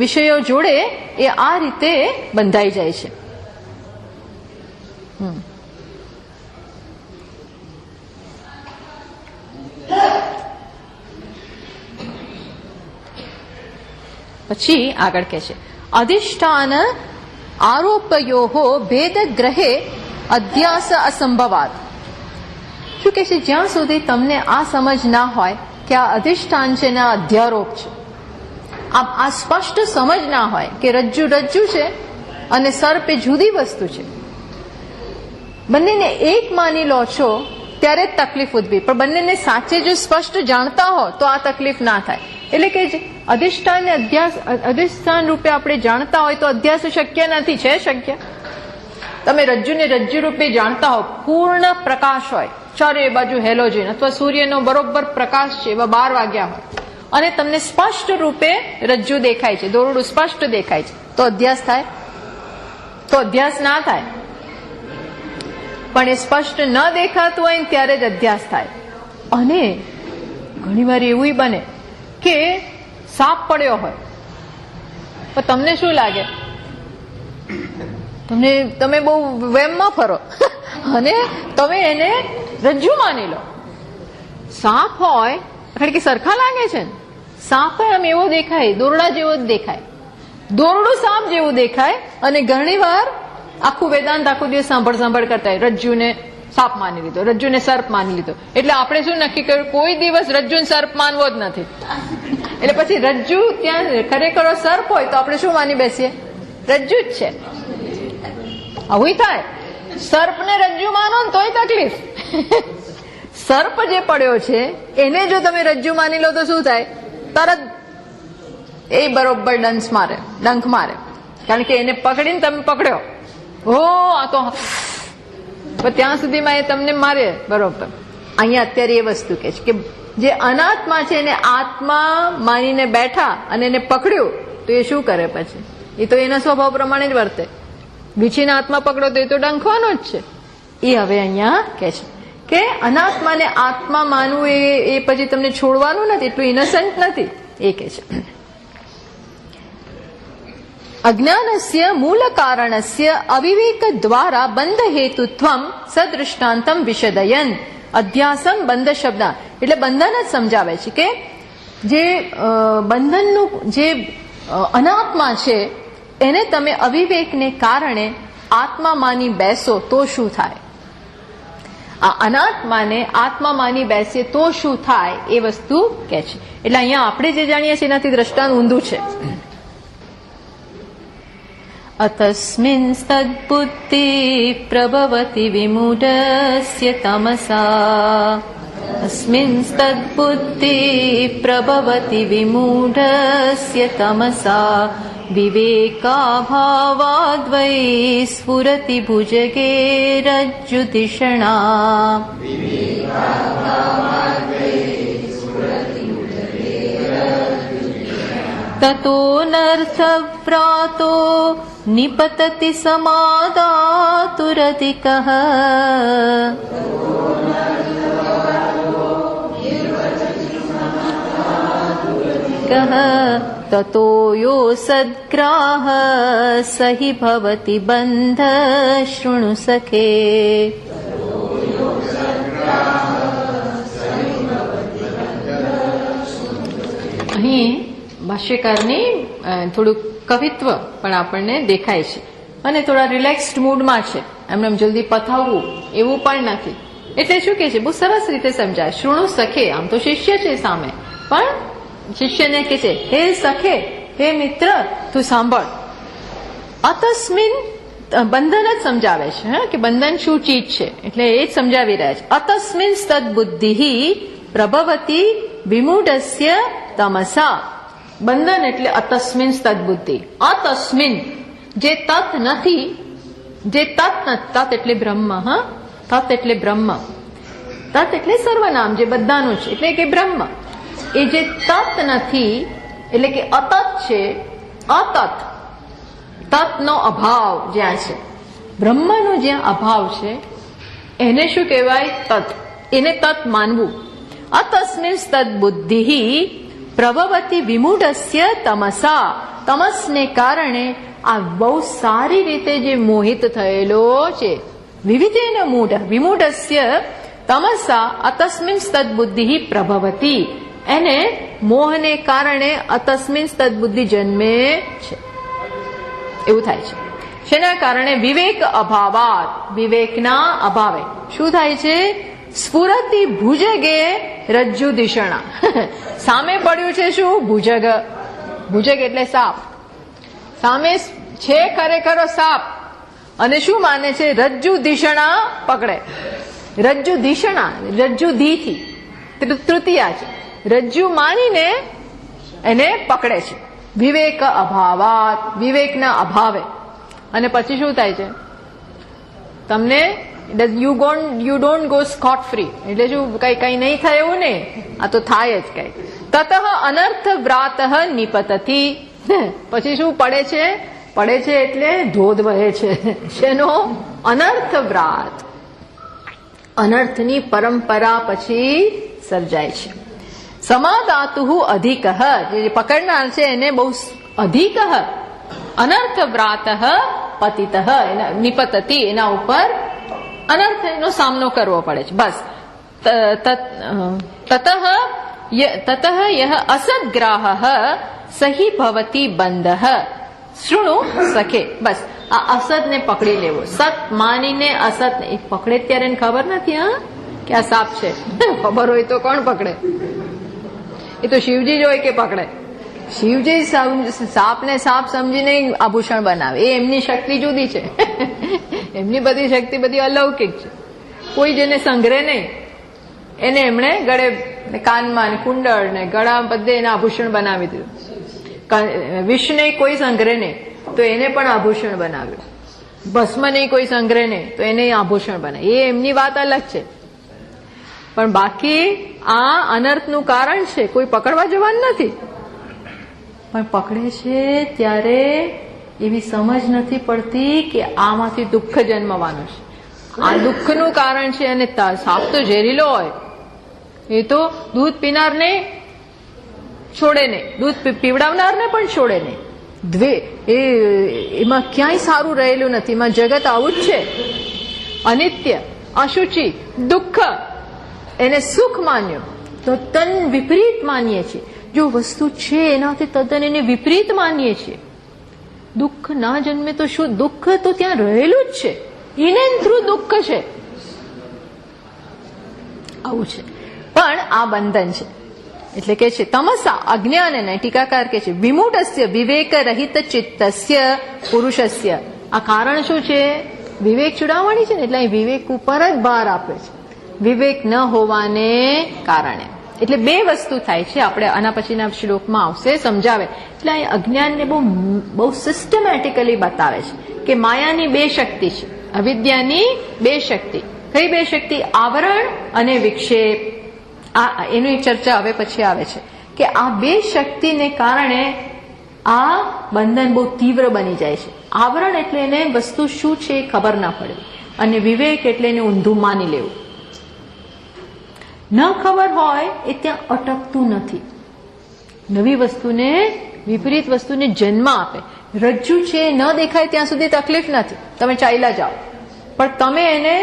વિષયો જોડે એ આ રીતે બંધાઈ જાય છે. પછી આગળ કે છે અધિષ્ઠાન આરોપયો ભેદ ગ્રહે અધ્યાસ અસંભવાત. શું કે છે? જ્યાં સુધી તમને આ સમજ ના હોય કે આ અધિષ્ઠાન છે ને આ અધ્યારોપ છે, આ સ્પષ્ટ સમજ ના હોય કે રજ્જુ છે અને સર્પ એ જુદી વસ્તુ છે, બંનેને એક માની લો છો ત્યારે જ તકલીફ ઉદ્ભવી. પણ બંનેને સાચે જો સ્પષ્ટ જાણતા હો તો આ તકલીફ ના થાય. એટલે કે અધિષ્ઠાન ને અધિષ્ઠાન રૂપે આપણે જાણતા હોય તો અધ્યાસ શક્ય નથી. છે શક્ય? તમે રજ્જુને રજ્જુ રૂપે જાણતા હો, પૂર્ણ પ્રકાશ હોય, ચારે બાજુ હેલોજન અથવા સૂર્યનો બરોબર પ્રકાશ છે એવા 12 વાગ્યા હોય અને તમને સ્પષ્ટ રૂપે રજ્જુ દેખાય છે, દોરડું સ્પષ્ટ દેખાય છે, તો અધ્યાસ થાય? તો અધ્યાસ ના થાય. પણ એ સ્પષ્ટ ન દેખાતું હોય ત્યારે જ અધ્યાસ થાય. અને ઘણીવાર એવું બને કે સાપ પડ્યો હોય પણ તમને શું લાગે? તમે બહુ વેમમાં ફરો અને તમે એને રજ્જુ માની લો. સાપ હોય કારણ કે સરખા લાગે છે ને, સાપ હોય આમ એવો દેખાય, દોરડા જેવો જ દેખાય, દોરડું સાપ જેવું દેખાય. અને ઘણી વાર આખું વેદાંત આખું દિવસ સાંભળ કરતા હોય, રજ્જુને સાપ માની લીધો, રજ્જુને સર્પ માની લીધો. એટલે આપણે શું નક્કી કર્યું? કોઈ દિવસ રજ્જુને સર્પ માનવો જ નથી. એટલે પછી રજ્જુ ત્યાં ખરેખર સર્પ હોય તો આપણે શું માની બેસીએ? રજ્જુ જ છે. આવું થાય. સર્પને રજ્જુ માનો ને તોય તકલીફ. સર્પ જે પડ્યો છે એને જો તમે રજ્જુ માની લો તો શું થાય? તરત એ બરોબર ડંખ મારે. કારણ કે એને પકડીને તમે પકડ્યો, આ તો ત્યાં સુધીમાં એ તમને મારે બરોબર. અહીંયા અત્યારે એ વસ્તુ કે છે કે જે અનાત્મા છે એને આત્મા માનીને બેઠા અને એને પકડ્યું તો એ શું કરે પછી? એ તો એના સ્વભાવ પ્રમાણે જ વર્તે. વીછીને આત્મા પકડો તો એ તો ડંખવાનો જ છે. એ હવે અહીંયા કે છે કે અનાત્માને આત્મા માનવું એ પછી તમને છોડવાનું નથી, એટલું ઇનોસન્ટ નથી એ કે છે. અજ્ઞાનસ્ય મૂળ કારણસ્ય અવિવેક દ્વારા બંધ હેતુત્વમ સદૃષ્ટાંતમ વિશદયન અધ્યાસમ બંધ શબ્દ. એટલે બંધન જ સમજાવે છે કે જે બંધનનું જે અનાત્મા છે એને તમે અવિવેકને કારણે આત્મા માની બેસો તો શું થાય? આ અનાત્માને આત્મા માની બેસીએ તો શું થાય એ વસ્તુ કે છે. એટલે અહીંયા આપણે જે જાણીએ છીએ એનાથી દ્રષ્ટાંત ઊંધું છે. અતસ્મિન તદ્બુદ્ધિ પ્રભવતિ વિમૂઢસ્ય તમસા. અસ્મિન તદ્બુદ્ધિ પ્રભવતિ વિમૂઢસ્ય તમસા વિવેકાભાવાદ્વૈ સ્ફુરતિ ભુજગે રજ્જુધિષણા. તતો નર્થવ્રાતો નિપતતિ સમાદાતુરધિકઃ. તતો યો સદ્ગ્રાહ સહિ ભવતિ બંધ શૃણુ સખે. અહીં ભાષ્યકારની થોડુંક કવિત્વ પણ આપણને દેખાય છે અને થોડા રિલેક્સ્ડ મૂડમાં છે. એમને જલ્દી પથાવવું એવું પણ નથી. એટલે શું કે છે? બહુ સરસ રીતે સમજાય. શૃણુ સખે, આમ તો શિષ્ય છે સામે, પણ શિષ્યને કે છે હે સખે, હે મિત્ર, તું સાંભળ. અતસ્મિન બંધન જ સમજાવે છે કે બંધન શું ચીજ છે, એટલે એ જ સમજાવી રહ્યા છે. અતસ્મિન તદ્બુદ્ધિ પ્રભવતી વિમૂઢસ્ય તમસા. બંધન એટલે અતસ્મિન તદ્બુદ્ધિ. અતસ્મિન જે તત નથી, જે તત એટલે બ્રહ્મ. તત એટલે બ્રહ્મ. તત એટલે સર્વનામ, જે બધાનું છે, એટલે કે બ્રહ્મ. એ જે તત નથી એટલે કે અતત છે. અતત, તતનો અભાવ જ્યાં છે, બ્રહ્મનો જ્યાં અભાવ છે એને શું કહેવાય? તત. એને તત માનવું. અતસ્મિન તદ્બુદ્ધિ પ્રભવતી વિમૂઢસ્ય તમસા. તમસને કારણે આ બહુ સારી રીતે જે મોહિત થયેલો છે, વિવિધેન મૂઢ વિમૂઢસ્ય તમસા અતસ્મિન તદ્બુદ્ધિ પ્રભવતી. એને મોહને કારણે અતસ્મિન તદ્બુદ્ધિ જન્મે છે. એવું થાય છે. શેના કારણે? વિવેક અભાવાત. વિવેકના અભાવે શું થાય છે? સ્ફુરતિ ભુજગે રજ્જુ દિષણા. સામે પડ્યું છે શું? ભુજગ. ભુજગ એટલે સાપ. સામે છે ખરેખરો સાપ અને શું માને છે? રજ્જુ દિષણા પકડે. રજ્જુ દિષણા, રજ્જુ ધીથી તૃતીયા છે. રજ્જુ માનીને એને પકડે છે. વિવેક અભાવાત, વિવેકના અભાવે. અને પછી શું થાય છે? તમને you don't go scot free. એટલે શું કઈ નહીં થાય એવું ને, આ તો થાય જ કઈ. તતઃ અનર્થ વ્રાત નિપતતી. પછી શું પડે છે? પડે છે એટલે ધોધ વહે છે. શેનો? અનર્થ વ્રાત. અનર્થની પરંપરા પછી સર્જાય છે. સમાદાતુ અધિક, જે પકડનાર છે એને બહુ અધિક, અનર્થ વ્રાત પતિત નિપતતી, એના ઉપર અનર્થનો સામનો કરવો પડે છે. બસ. તતઃ યહ અસદ્ગ્રાહ સહી ભવતી બંધ શૃણુ સખે. બસ આ અસદ ને પકડી લેવો. સત માનીને અસત ને પકડે ત્યારે એને ખબર નથી હા કે આ સાપ છે. ખબર હોય તો કોણ પકડે? એ તો શિવજી જ હોય કે પકડે. શિવજી સાપને સાપ સમજીને આભૂષણ બનાવે. એ એમની શક્તિ જુદી છે. એમની બધી શક્તિ બધી અલૌકિક છે. કોઈ જેને સંગ્રહે નહીં એને એમણે ગળે કાનમાં કુંડળ ને ગળા બધે એને આભૂષણ બનાવી દીધું. વિષને કોઈ સંગ્રહે નહીં તો એને પણ આભૂષણ બનાવ્યું. ભસ્મ નહીં કોઈ સંગ્રહે નહીં તો એને આભૂષણ બનાવ્યું. એ એમની વાત અલગ છે. પણ બાકી આ અનર્થનું કારણ છે. કોઈ પકડવા જવાનું નથી. પણ પકડે છે ત્યારે એવી સમજ નથી પડતી કે આમાંથી દુઃખ જન્મવાનું છે. આ દુઃખનું કારણ છે. અને સાપ તો ઝેરીલો હોય. એ તો દૂધ પીનારને છોડે નહીં, દૂધ પીવડાવનારને પણ છોડે નહીં. એમાં ક્યાંય સારું રહેલું નથી. એમાં જગત આવું જ છે. અનિત્ય, અશુચિ, દુઃખ. એને સુખ માન્યો તો તન વિપરીત માનીએ છીએ. જો વસ્તુ છે એનાથી તદ્દન એને વિપરીત માનીએ છીએ. દુઃખ ના જન્મે તો શું? દુઃખ તો ત્યાં રહેલું જ છે. ઇન એન્ડ થ્રુ દુઃખ છે. આવું છે. પણ આ બંધન છે. એટલે કે છે તમસા અજ્ઞાનને ટીકાકાર કે છે વિમૂઢસ્ય વિવેક રહિત ચિત્તસ્ય પુરુષસ્ય. આ કારણ શું છે? વિવેક ચૂડાવણી છે ને, એટલે અહીં વિવેક ઉપર જ ભાર આપે છે. વિવેક ન હોવાને કારણે. એટલે બે વસ્તુ થાય છે. આપણે આના પછીના શ્લોકમાં આવશે સમજાવે. એટલે અહીં અજ્ઞાનને બહુ સિસ્ટમેટિકલી બતાવે છે કે માયાની બે શક્તિ છે, અવિદ્યાની બે શક્તિ. કઈ બે શક્તિ? આવરણ અને વિક્ષેપ. એની ચર્ચા હવે પછી આવે છે કે આ બે શક્તિને કારણે આ બંધન બહુ તીવ્ર બની જાય છે. આવરણ એટલે એને વસ્તુ શું છે એ ખબર ના પડે, અને વિવેક એટલે એને ઊંધું માની લેવું. ન ખબર હોય એ ત્યાં અટકતું નથી. નવી વસ્તુને, વિપરીત વસ્તુને જન્મ આપે. રજ્જુ છે ન દેખાય ત્યાં સુધી તકલીફ નથી, તમે ચાલ્યા જાઓ. પણ તમે એને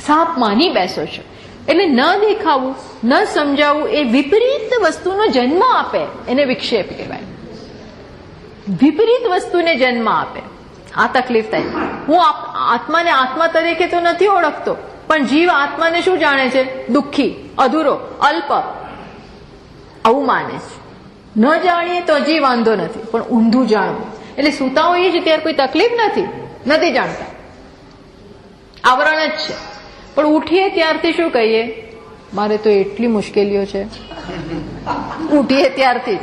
સાપ માની બેસો છો. એટલે ન દેખાવું, ન સમજાવવું એ વિપરીત વસ્તુનો જન્મ આપે. એને વિક્ષેપ કહેવાય. વિપરીત વસ્તુને જન્મ આપે. આ તકલીફ થાય. હું આત્માને આત્મા તરીકે તો નથી ઓળખતો, પણ જીવ આત્માને શું જાણે છે? દુઃખી, અધૂરો, અલ્પ, આવું માને છે. ન જાણીએ તો હજી વાંધો નથી, પણ ઊંધું જાણવું. એટલે સૂતા હોઈએ છીએ ત્યારે કોઈ તકલીફ નથી જાણતા, આવરણ જ છે. પણ ઉઠીએ ત્યારથી શું કહીએ? મારે તો એટલી મુશ્કેલીઓ છે. ઉઠીએ ત્યારથી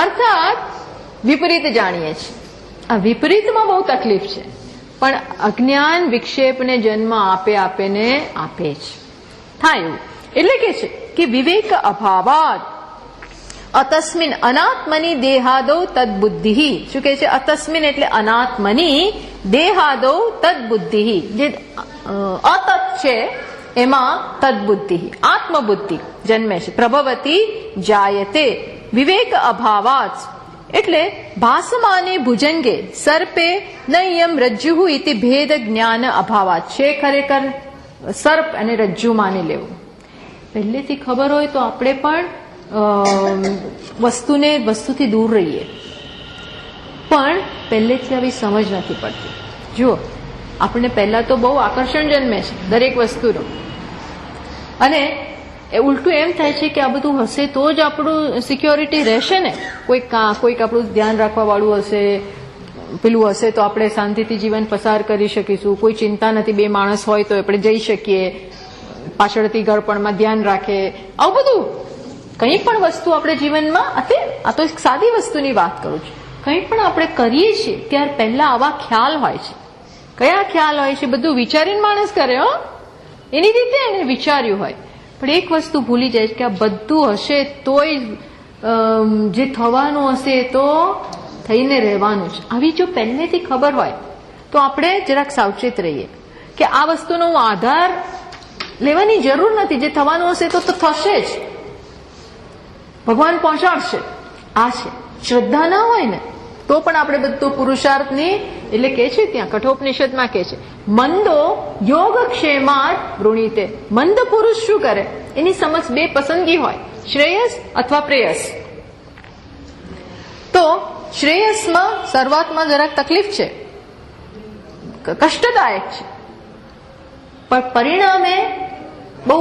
અર્થાત વિપરીત જાણીએ છીએ. આ વિપરીતમાં બહુ તકલીફ છે. પણ અજ્ઞાન વિક્ષેપને જન્મ આપે છે. થાય એવું. એટલે કે છે કે વિવેક અભાવાત અતસ્મિન અનાત્મની દેહાદો તદબુદ્ધિ. શું કહે છે? અતસ્મિન એટલે અનાત્મની, દેહાદો તદબુદ્ધિ. જે અતત છે એમાં તદબુદ્ધિ, આત્મબુદ્ધિ જન્મે છે. પ્રભવતી જાયતે વિવેક અભાવાત. એટલે ભાસમાને ભુજંગે સર્પે નયમ રજ્જુ ઇતિ ભેદ જ્ઞાન અભાવાત. છે ખરેખર સર્પ અને રજ્જુ માની લેવું. પહેલેથી ખબર હોય તો આપણે પણ વસ્તુથી દૂર રહીએ. પણ પહેલેથી આવી સમજ નથી પડતી. જુઓ, આપણને પહેલા તો બહુ આકર્ષણ જન્મે છે દરેક વસ્તુનું, અને ઉલટું એમ થાય છે કે આ બધું હશે તો જ આપણું સિક્યોરિટી રહેશે ને. કોઈક આપણું ધ્યાન રાખવા વાળું હશે, પેલું હશે તો આપણે શાંતિથી જીવન પસાર કરી શકીશું. કોઈ ચિંતા નથી, બે માણસ હોય તો આપણે જઈ શકીએ, પાછળથી ગળપણમાં ધ્યાન રાખે. આવું બધું કંઈ પણ વસ્તુ આપણે જીવનમાં, આ તો એક સાદી વસ્તુની વાત કરું છું, કંઈ પણ આપણે કરીએ છીએ ત્યાર પહેલા આવા ખ્યાલ હોય છે કયા ખ્યાલ હોય છે બધું વિચારીને માણસ કરે. હો, એની રીતે એને વિચાર્યું હોય, પણ એક વસ્તુ ભૂલી જાય કે આ બધું હશે તોય જે થવાનું હશે તો થઈને રહેવાનું છે. આવી જો પહેલેથી ખબર હોય તો આપણે જરાક સાવચેત રહીએ કે આ વસ્તુનો આધાર લેવાની જરૂર નથી. જે થવાનું હશે તો થશે જ, ભગવાન પહોંચાડશે. આ છે શ્રદ્ધા ના હોય ને તો પણ આપણે બધું પુરુષાર્થની, એટલે કે છે ત્યાં કઠોપનિષદમાં કે છે મંદો યોગક્ષેમાત વૃણીતે. મંદ પુરુષ શું કરે? એની સમક્ષ બે પસંદગી હોય, શ્રેયસ અથવા પ્રેયસ. તો શ્રેયસમાં શરૂઆતમાં જરાક તકલીફ છે, કષ્ટદાયક છે, પણ પરિણામે બહુ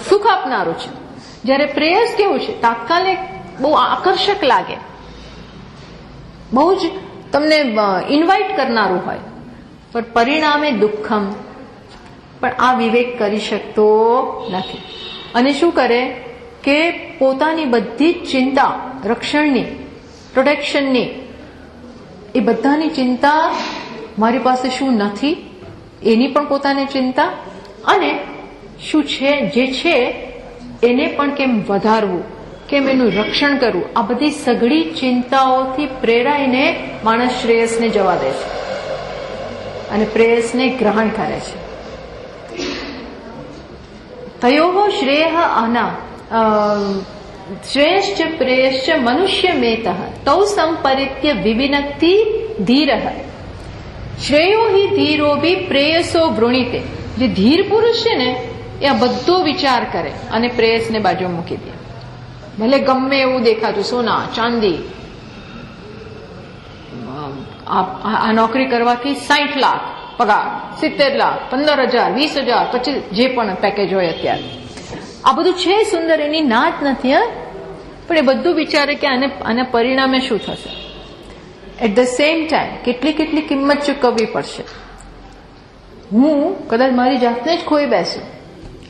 સુખ આપનારું છે. જ્યારે પ્રેયસ કેવું છે? તાત્કાલિક બહુ આકર્ષક લાગે, બહુ જ તમને ઇન્વાઇટ કરનારું હોય, પણ પરિણામે દુઃખમ. પણ આ વિવેક કરી શકતો નથી. અને શું કરે કે પોતાની બધી જ ચિંતા, રક્ષણની, પ્રોટેક્શનની, એ બધાની ચિંતા, મારી પાસે શું નથી એની પણ પોતાની ચિંતા, અને શું છે જે છે એને પણ કેમ વધારવું, કેમ એનું રક્ષણ કરવું, આ બધી સઘળી ચિંતાઓથી પ્રેરાઈને માણસ શ્રેયસને જવા દે છે અને પ્રેયસને ગ્રહણ કરે છે. તયોઃ શ્રેયઃ આના શ્રેયશ્ચ પ્રેયશ્ચ મનુષ્ય મેતઃ તૌ સંપરિત્ય વિવિનક્તિ ધીરઃ. શ્રેયો હિ ધીરો ભી પ્રેયસો વૃણીતે. જે ધીર પુરુષ છે ને એ આ બધો વિચાર કરે અને પ્રેયસને બાજુ મૂકી દે. ભલે ગમે એવું દેખાતું, સોના ચાંદી, આ નોકરી કરવાથી 60 લાખ પગાર, 70 લાખ, 15,000, 20,000, 25, જે પણ પેકેજ હોય અત્યારે, આ બધું છે સુંદર, એની ના જ નથી. પણ એ બધું વિચારે કે આને પરિણામે શું થશે. એટ ધ સેમ ટાઈમ કેટલી કિંમત ચૂકવવી પડશે. હું કદાચ મારી જાતને જ ખોઈ બેસું,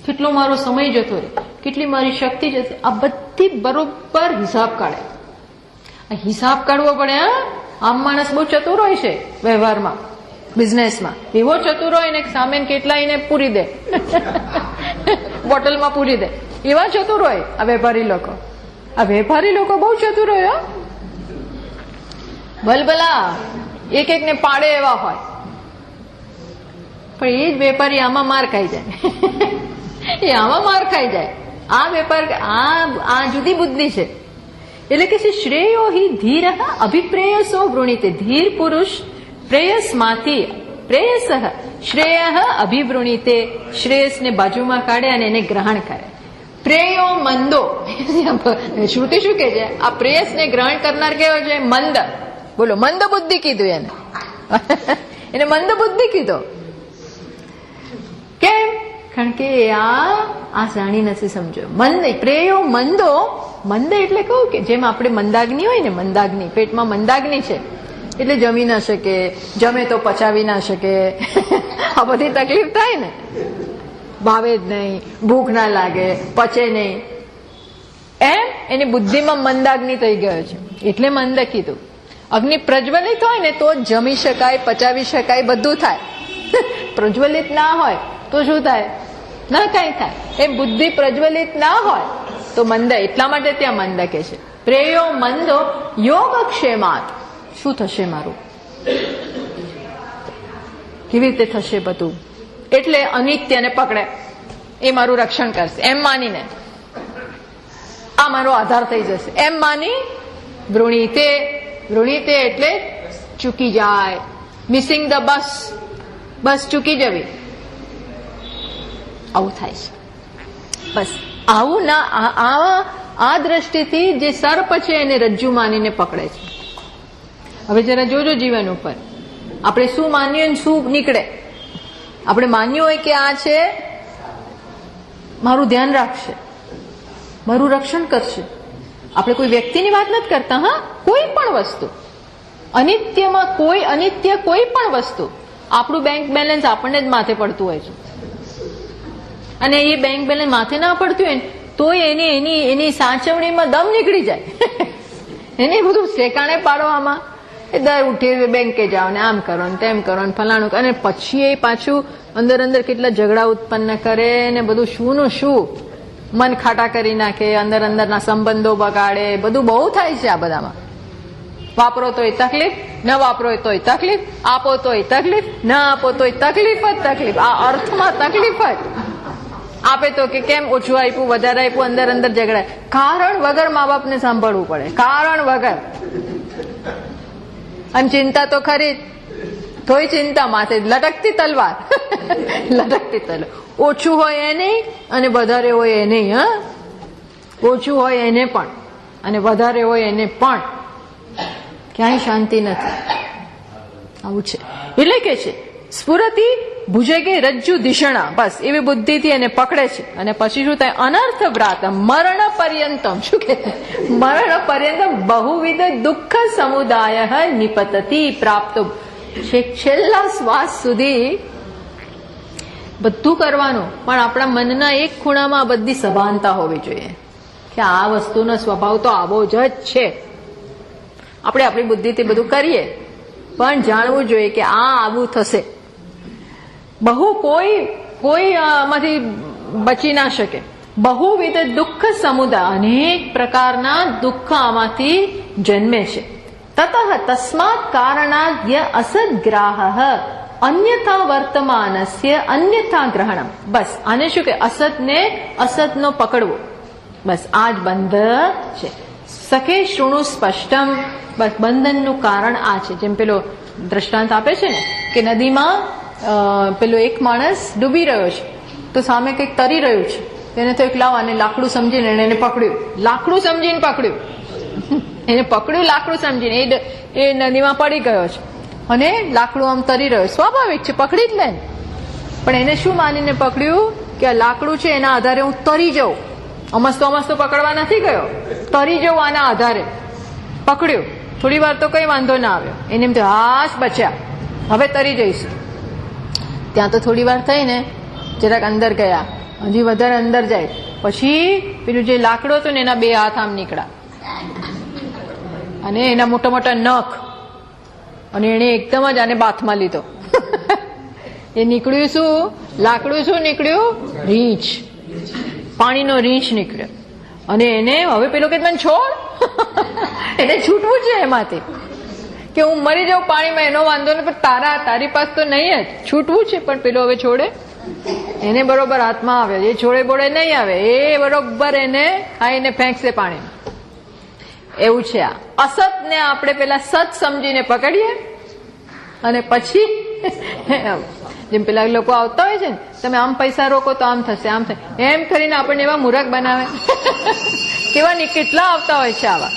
કેટલો મારો સમય જતો રહે, કેટલી મારી શક્તિ જશે, આ બધી બરોબર હિસાબ કાઢે. આ હિસાબ કાઢવો પડે. આમ માણસ બહુ ચતુર હોય છે વ્યવહારમાં, બિઝનેસમાં એવો ચતુર હોય ને સામે કેટલાયને પૂરી દે, બોટલમાં પૂરી દે, એવા ચતુર હોય આ વેપારી લોકો. આ વેપારી લોકો બહુ ચતુર હોય. ભલભલા એક ને પાડે એવા હોય, પણ એ જ વેપારી આમાં માર ખાઈ જાય. એ આમાં માર ખાઈ જાય. આ વેપાર, આ જુદી બુદ્ધિ છે. એટલે કે શ્રેયો હિ ધીર અભિપ્રેયસો વૃણીતે. ધીર પુરુષ પ્રેયસમાંથી, પ્રેયસ શ્રેય અભિવૃણીતે, શ્રેયસને બાજુમાં કાઢે અને એને ગ્રહણ કરે. પ્રેયો મંદો. શ્રુતિ શું કે છે? આ પ્રેયસને ગ્રહણ કરનાર કેવો છે? મંદ. બોલો, મંદ બુદ્ધિ કીધું એને. એને મંદ બુદ્ધિ કીધો. કેમ? કારણ કે આ જાણી નથી સમજો. મંદ, પ્રેયો મંદો. મંદ એટલે કહું કે જેમ આપણે મંદાગ્નિ હોય ને, મંદાગ્નિ, પેટમાં મંદાગ્નિ છે એટલે જમી ના શકે, જમે તો પચાવી ના શકે, આ બધી તકલીફ થાય ને, ભાવે જ નહીં, ભૂખ ના લાગે, પચે નહીં, એમ એની બુદ્ધિમાં મંદાગ્નિ થઈ ગયો છે એટલે મંદ કીધું. અગ્નિ પ્રજ્વલિત હોય ને તો જ જમી શકાય, પચાવી શકાય, બધું થાય. પ્રજ્વલિત ના હોય તો શું થાય? ના કઈ થાય. એ બુદ્ધિ પ્રજ્વલિત ના હોય તો મંદ. એટલા માટે ત્યાં મંદ કે છે. પ્રેયો મંદો યોગક્ષેમાત. શું થશે મારું? કેવી રીતે થશે બધું? એટલે અનિત્યને પકડે, એ મારું રક્ષણ કરશે એમ માનીને, આ મારો આધાર થઈ જશે એમ માની વૃણીતે. વૃણીતે એટલે ચૂકી જાય, મિસિંગ ધ બસ, બસ ચૂકી જવી, આવું થાય છે. બસ આવું ના, આ દ્રષ્ટિથી જે સર્પ છે એને રજ્જુ માનીને પકડે છે. હવે જરા જોજો જીવન ઉપર આપણે શું માનીએ ને શું નીકળે. આપણે માન્યું હોય કે આ છે મારું ધ્યાન રાખશે, મારું રક્ષણ કરશે. આપણે કોઈ વ્યક્તિની વાત નથી કરતા. હા, કોઈ પણ વસ્તુ અનિત્યમાં, કોઈ અનિત્ય કોઈ પણ વસ્તુ, આપણું બેંક બેલેન્સ આપણને જ માથે પડતું હોય છે, અને એ બેંક બેલેન્સ માથે ના પડતું હોય તો એની સાચવણીમાં દમ નીકળી જાય. એને બધું ઠેકાણે પાડવામાં એ દર ઉઠી બેંકે જાઓ ને આમ કરો ને તેમ કરો ને ફલાણું, અને પછી એ પાછું અંદર અંદર કેટલા ઝઘડા ઉત્પન્ન કરે ને બધું શું નું શું મન ખાટા કરી નાખે, અંદર અંદરના સંબંધો બગાડે, બધું બહુ થાય છે આ બધામાં. વાપરો તોય તકલીફ, ન વાપરો તોય તકલીફ, આપો તોય તકલીફ, ન આપો તોય તકલીફ જ તકલીફ. આ અર્થમાં તકલીફ જ. આપે તો કે કેમ ઓછું આપ્યું, વધારે આપ્યું, અંદર અંદર ઝઘડા. કારણ વગર મા બાપને સાંભળવું પડે, કારણ વગર. અને ચિંતા તો ખરી, તોય ચિંતા માથે લટકતી તલવાર. લટકતી તલવાર. ઓછું હોય એ નહીં અને વધારે હોય એ નહીં. હા, ઓછું હોય એને પણ અને વધારે હોય એને પણ. ક્યાંય શાંતિ નથી. આવું છે. એટલે કે છે સ્ફુરતી ભુજગે રજ્જુ દિશણા, બસ એવી બુદ્ધિથી એને પકડે છે. અને પછી શું થાય? અનર્થ વ્રાત મરણ પર્યંતમ. શું કે મરણ પર્યંતમ બહુવિધ દુઃખ સમુદાય નિપતતી પ્રાપ્ત. છેલ્લા શ્વાસ સુધી બધું કરવાનું, પણ આપણા મનના એક ખૂણામાં બધી સભાનતા હોવી જોઈએ કે આ વસ્તુનો સ્વભાવ તો આવો જ છે. આપણે આપણી બુદ્ધિથી બધું કરીએ, પણ જાણવું જોઈએ કે આ આવું થશે. બહુ કોઈ આમાંથી બચી ના શકે. બહુવિધ દુઃખ સમુદાય, અનેક પ્રકારના દુઃખ આમાંથી જન્મે છે. તતઃ તસ્માત કારણાદ્ય અસદ્ગ્રાહ અન્યથા વર્તમાનસ્ય અન્યથા ગ્રહણમ. બસ આને શું કે અસતને અસતનો પકડવો, બસ આ જ બંધ છે. સખે શૃણુ સ્પષ્ટમ. બસ બંધનનું કારણ આ છે. જેમ પેલો દ્રષ્ટાંત આપે છે ને કે નદીમાં પેલો એક માણસ ડૂબી રહ્યો છે, તો સામે કંઈક તરી રહ્યું છે. તેને તો એક લાવવાને લાકડું સમજીને એને પકડ્યું. લાકડું સમજીને પકડ્યું. એને પકડ્યું લાકડું સમજીને. એ નદીમાં પડી ગયો છે અને લાકડું આમ તરી રહ્યો. સ્વાભાવિક છે, પકડી જ લે. પણ એને શું માનીને પકડ્યું કે આ લાકડું છે એના આધારે હું તરી જાઉં. અમસ્તો પકડવા નથી ગયો, તરી જવું આના આધારે પકડ્યું. થોડી વાર તો કઈ વાંધો ના આવ્યો. એને એમ તો હાશ બચ્યા, હવે તરી જઈશું. ત્યાં તો થોડી વાર થઈ ને જરાક અંદર ગયા, હજી વધારે અંદર જાય પછી પેલું જે લાકડો હતો ને એના બે હાથ આમ નીકળ્યા અને એના મોટા મોટા નખ, અને એને એકદમ જ આને બાથમાં લીધો. એ નીકળ્યું શું? લાકડું શું નીકળ્યું? રીંછ. પાણીનો રીંછ નીકળ્યો. અને એને હવે પેલો કે મને છોડ. એને છૂટવું છે એમાંથી કે હું મરી જાઉં પાણીમાં, એનો વાંધો નહીં, પણ તારી પાસે તો નહીં જ, છૂટવું છે. પણ પેલો હવે છોડે? એને બરોબર હાથમાં આવે. એ છોડે બોડે નહીં આવે, એ બરોબર એને ખાઈને ફેંકશે પાણીમાં. એવું છે આ અસતને આપણે પેલા સત સમજીને પકડીએ અને પછી જેમ પેલા લોકો આવતા હોય છે ને, તમે આમ પૈસા રોકો તો આમ થશે, આમ થશે, એમ કરીને આપણને એવા મૂરખ બનાવે. કેવા કેટલા આવતા હોય છે આવા,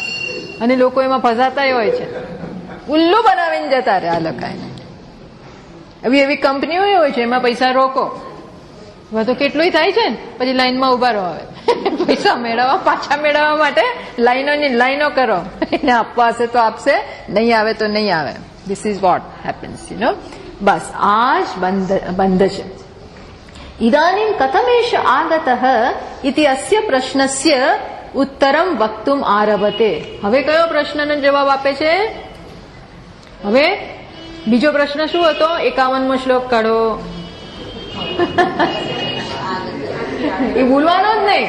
અને લોકો એમાં ફસાતા હોય છે. ઉલ્લુ બનાવીને જતા રહે આ લોકોને. એવી કંપનીઓ હોય છે એમાં પૈસા રોકો, હવે તો કેટલું થાય છે ને, પછી લાઈનમાં ઉભા રહો. હવે પૈસા મેળવવા, પાછા મેળવવા માટે લાઈનો કરો. એને આપવા હશે તો આપશે, નહીં આવે તો નહીં આવે. This is what happens, you know. બસ આ જ બંધ છે. ઇદાનીમ કથમેશ આગતઃ ઇતિ અસ્ય પ્રશ્નસ્ય ઉત્તરમ વક્તુમ આરભતે. હવે કયો પ્રશ્નનો જવાબ આપે છે? હવે બીજો પ્રશ્ન શું હતો? 51મો શ્લોક કાઢો. એ ભૂલવાનો જ નહીં.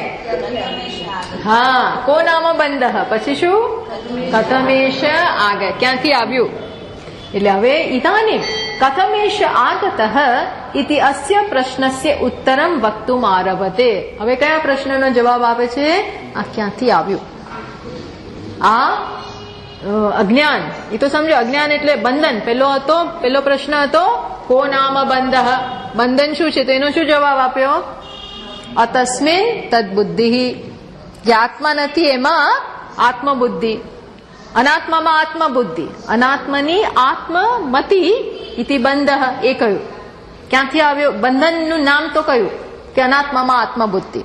હા, કો નામ બંધ, પછી શું? કથમેશ આગ. ક્યાંથી આવ્યું? એટલે હવે ઇદાનીમ કથમેશ આગતઃ ઇતિ અસ્ય પ્રશ્નસ્ય ઉત્તરમ વક્તુમ આરભતે. હવે કયા પ્રશ્નનો જવાબ આપે છે? આ ક્યાંથી આવ્યું? આ અજ્ઞાન. એ તો સમજો, અજ્ઞાન એટલે બંધન. પેલો પ્રશ્ન હતો કો નામ બંધ, બંધન શું છે? તો એનો શું જવાબ આપ્યો? અતસ્મિન તદબુદ્ધિ. જે આત્મા નથી એમાં આત્મબુદ્ધિ, અનાત્મામાં આત્મબુદ્ધિ, અનાત્મની આત્મમતી ઇતિ બંધ. એ કહ્યું. ક્યાંથી આવ્યો? બંધનનું નામ તો કહ્યું કે અનાત્મામાં આત્મબુદ્ધિ.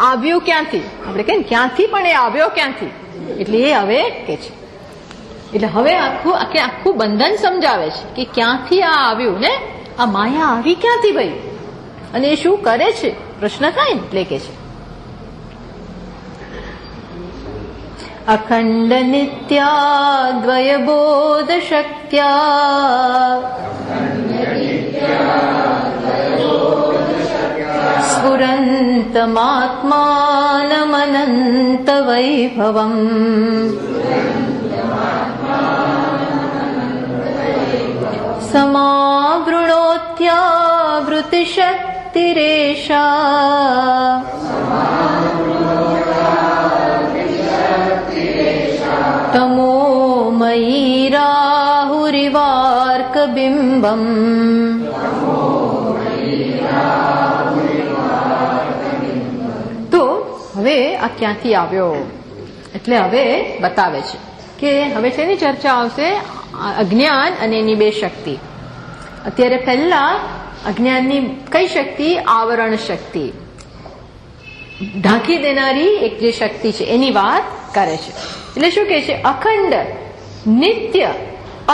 આવ્યું ક્યાંથી? આપણે કહીએ ક્યાંથી, પણ એ આવ્યો ક્યાંથી? એટલે એ હવે કે છે. એટલે હવે આખું બંધન સમજાવે છે કે ક્યાંથી આ આવ્યું ને, આ માયા આવી ક્યાંથી ભાઈ, અને એ શું કરે છે? પ્રશ્ન થાય એટલે કે છે અખંડ નિત્યાદ્વયબોધ શક્ત્યા સ્ફુરંતમાત્માનમનંત વૈભવમ સમાવૃણોત્યાવૃતિશક્તિરેષા તમોમયી રાહુરિવાર્કબિંબમ. તો હવે આ ક્યાંથી આવ્યો એટલે હવે બતાવે છે કે હવે શેની ચર્ચા આવશે? અજ્ઞાન અને એની બે શક્તિ. અત્યારે પહેલા અજ્ઞાનની કઈ શક્તિ? આવરણ શક્તિ, ઢાંકી દેનારી એક જે શક્તિ છે એની વાત કરે છે. એટલે શું કહે છે? અખંડ નિત્ય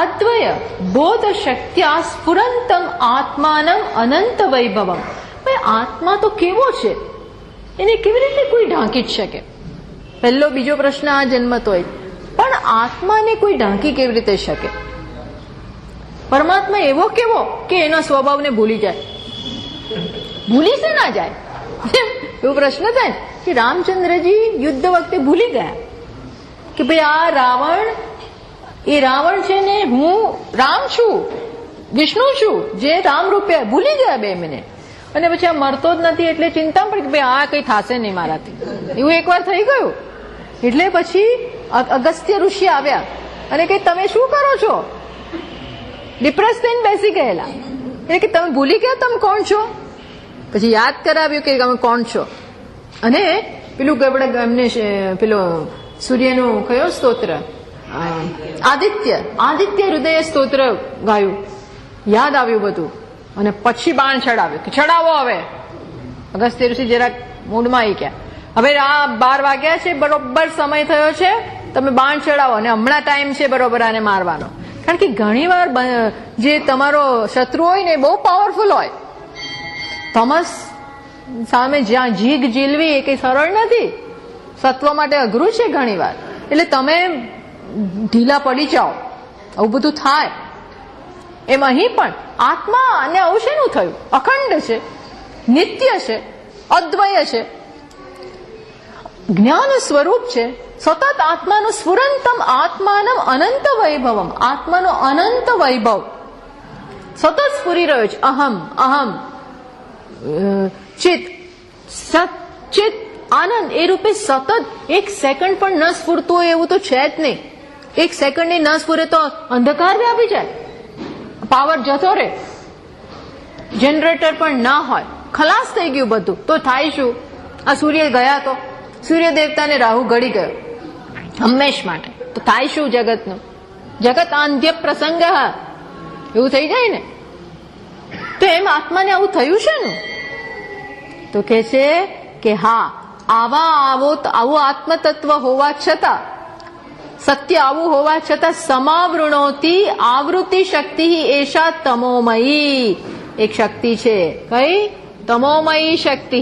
અદ્વય બોધ શક્ત્યા સ્ફુરંતમ આત્માનમ અનંત વૈભવમ. ભાઈ આત્મા તો કેવો છે, એને કેવી રીતે કોઈ ઢાંકી જ શકે? પહેલો બીજો પ્રશ્ન આ જન્મતો હોય, પણ આત્માને કોઈ ઢાંકી કેવી રીતે શકે? પરમાત્મા એવો કેવો કે એના સ્વભાવને ભૂલી જાય? ભૂલી છે ના જાય? એવો પ્રશ્ન થાય કે રામચંદ્રજી યુદ્ધ વખતે ભૂલી ગયા કે ભાઈ આ રાવણ, એ રાવણ છે ને હું રામ છું, વિષ્ણુ છું, જે રામ રૂપે. ભૂલી ગયા 2 મિનિટ. અને પછી આ મરતો જ નથી એટલે ચિંતા પડી કે ભાઈ આ કઈ થશે નહીં મારાથી. એવું એકવાર થઈ ગયું એટલે પછી અગસ્ત્ય ઋષિ આવ્યા અને કે તમે શું કરો છો? ડિપ્રેસ થઈને બેસી ગયેલા. એટલે કે તમે ભૂલી ગયા તમે કોણ છો? પછી યાદ કરાવ્યું કે તમે કોણ છો. અને પેલું ગબડે એમને પેલો સૂર્યનું કયો સ્તોત્ર? આદિત્ય હૃદય સ્તોત્ર ગાયું. યાદ આવ્યું બધું અને પછી બાણ ચડાવ્યું કે ચડાવો. હવે અગસ્ત્ય ઋષિ જરાક મૂડમાં આવી ગયા. હવે આ 12 વાગ્યા છે, બરોબર સમય થયો છે, તમે બાણ ચડાવો અને હમણાં ટાઈમ છે બરોબર આને મારવાનો. કારણ કે ઘણી વાર જે તમારો શત્રુ હોય ને બહુ પાવરફુલ હોય. તમસ સામે જ્યાં જીગ ઝીલવી એ કઈ સરળ નથી. સત્વ માટે અઘરું છે ઘણી વાર. એટલે તમે ઢીલા પડી જાઓ, આવું બધું થાય. એમ અહીં પણ આત્મા અને આવું શેનું થયું? અખંડ છે, નિત્ય છે, અદ્વય છે, જ્ઞાન સ્વરૂપ છે, સતત આત્માનું સ્ફુરંતમ આત્માનમ અનંત વૈભવમ. આત્માનો અનંત વૈભવ સતત સ્ફુરી રહ્યો છે. અહમ અહમ ચિત સચિત આનંદ એ રૂપે સતત. એક સેકન્ડ પણ ન સ્ફુરતું હોય એવું તો છે જ નહીં. એક સેકન્ડ ન સ્ફુરે તો અંધકાર વ્યાપી જાય, પાવર જતો રહે, જનરેટર પણ ના હોય, ખલાસ થઈ ગયું બધું. તો થાય શું? આ સૂર્ય ગયા તો સૂર્ય દેવતાને રાહુ ગળી ગયો હંમેશ માટે. તો થાય શું જગતનું? જગત આંધ્ય પ્રસંગ એવું થઈ જાય ને. તો એમ આત્માને આવું થયું છે ને? તો કે છે કે હા, આવું આત્મતત્વ હોવા છતાં, સત્ય આવું હોવા છતાં સમાવૃણોતી આવૃત્તિ શક્તિ એશા તમોમયી. એક શક્તિ છે, કઈ? તમોમયી શક્તિ.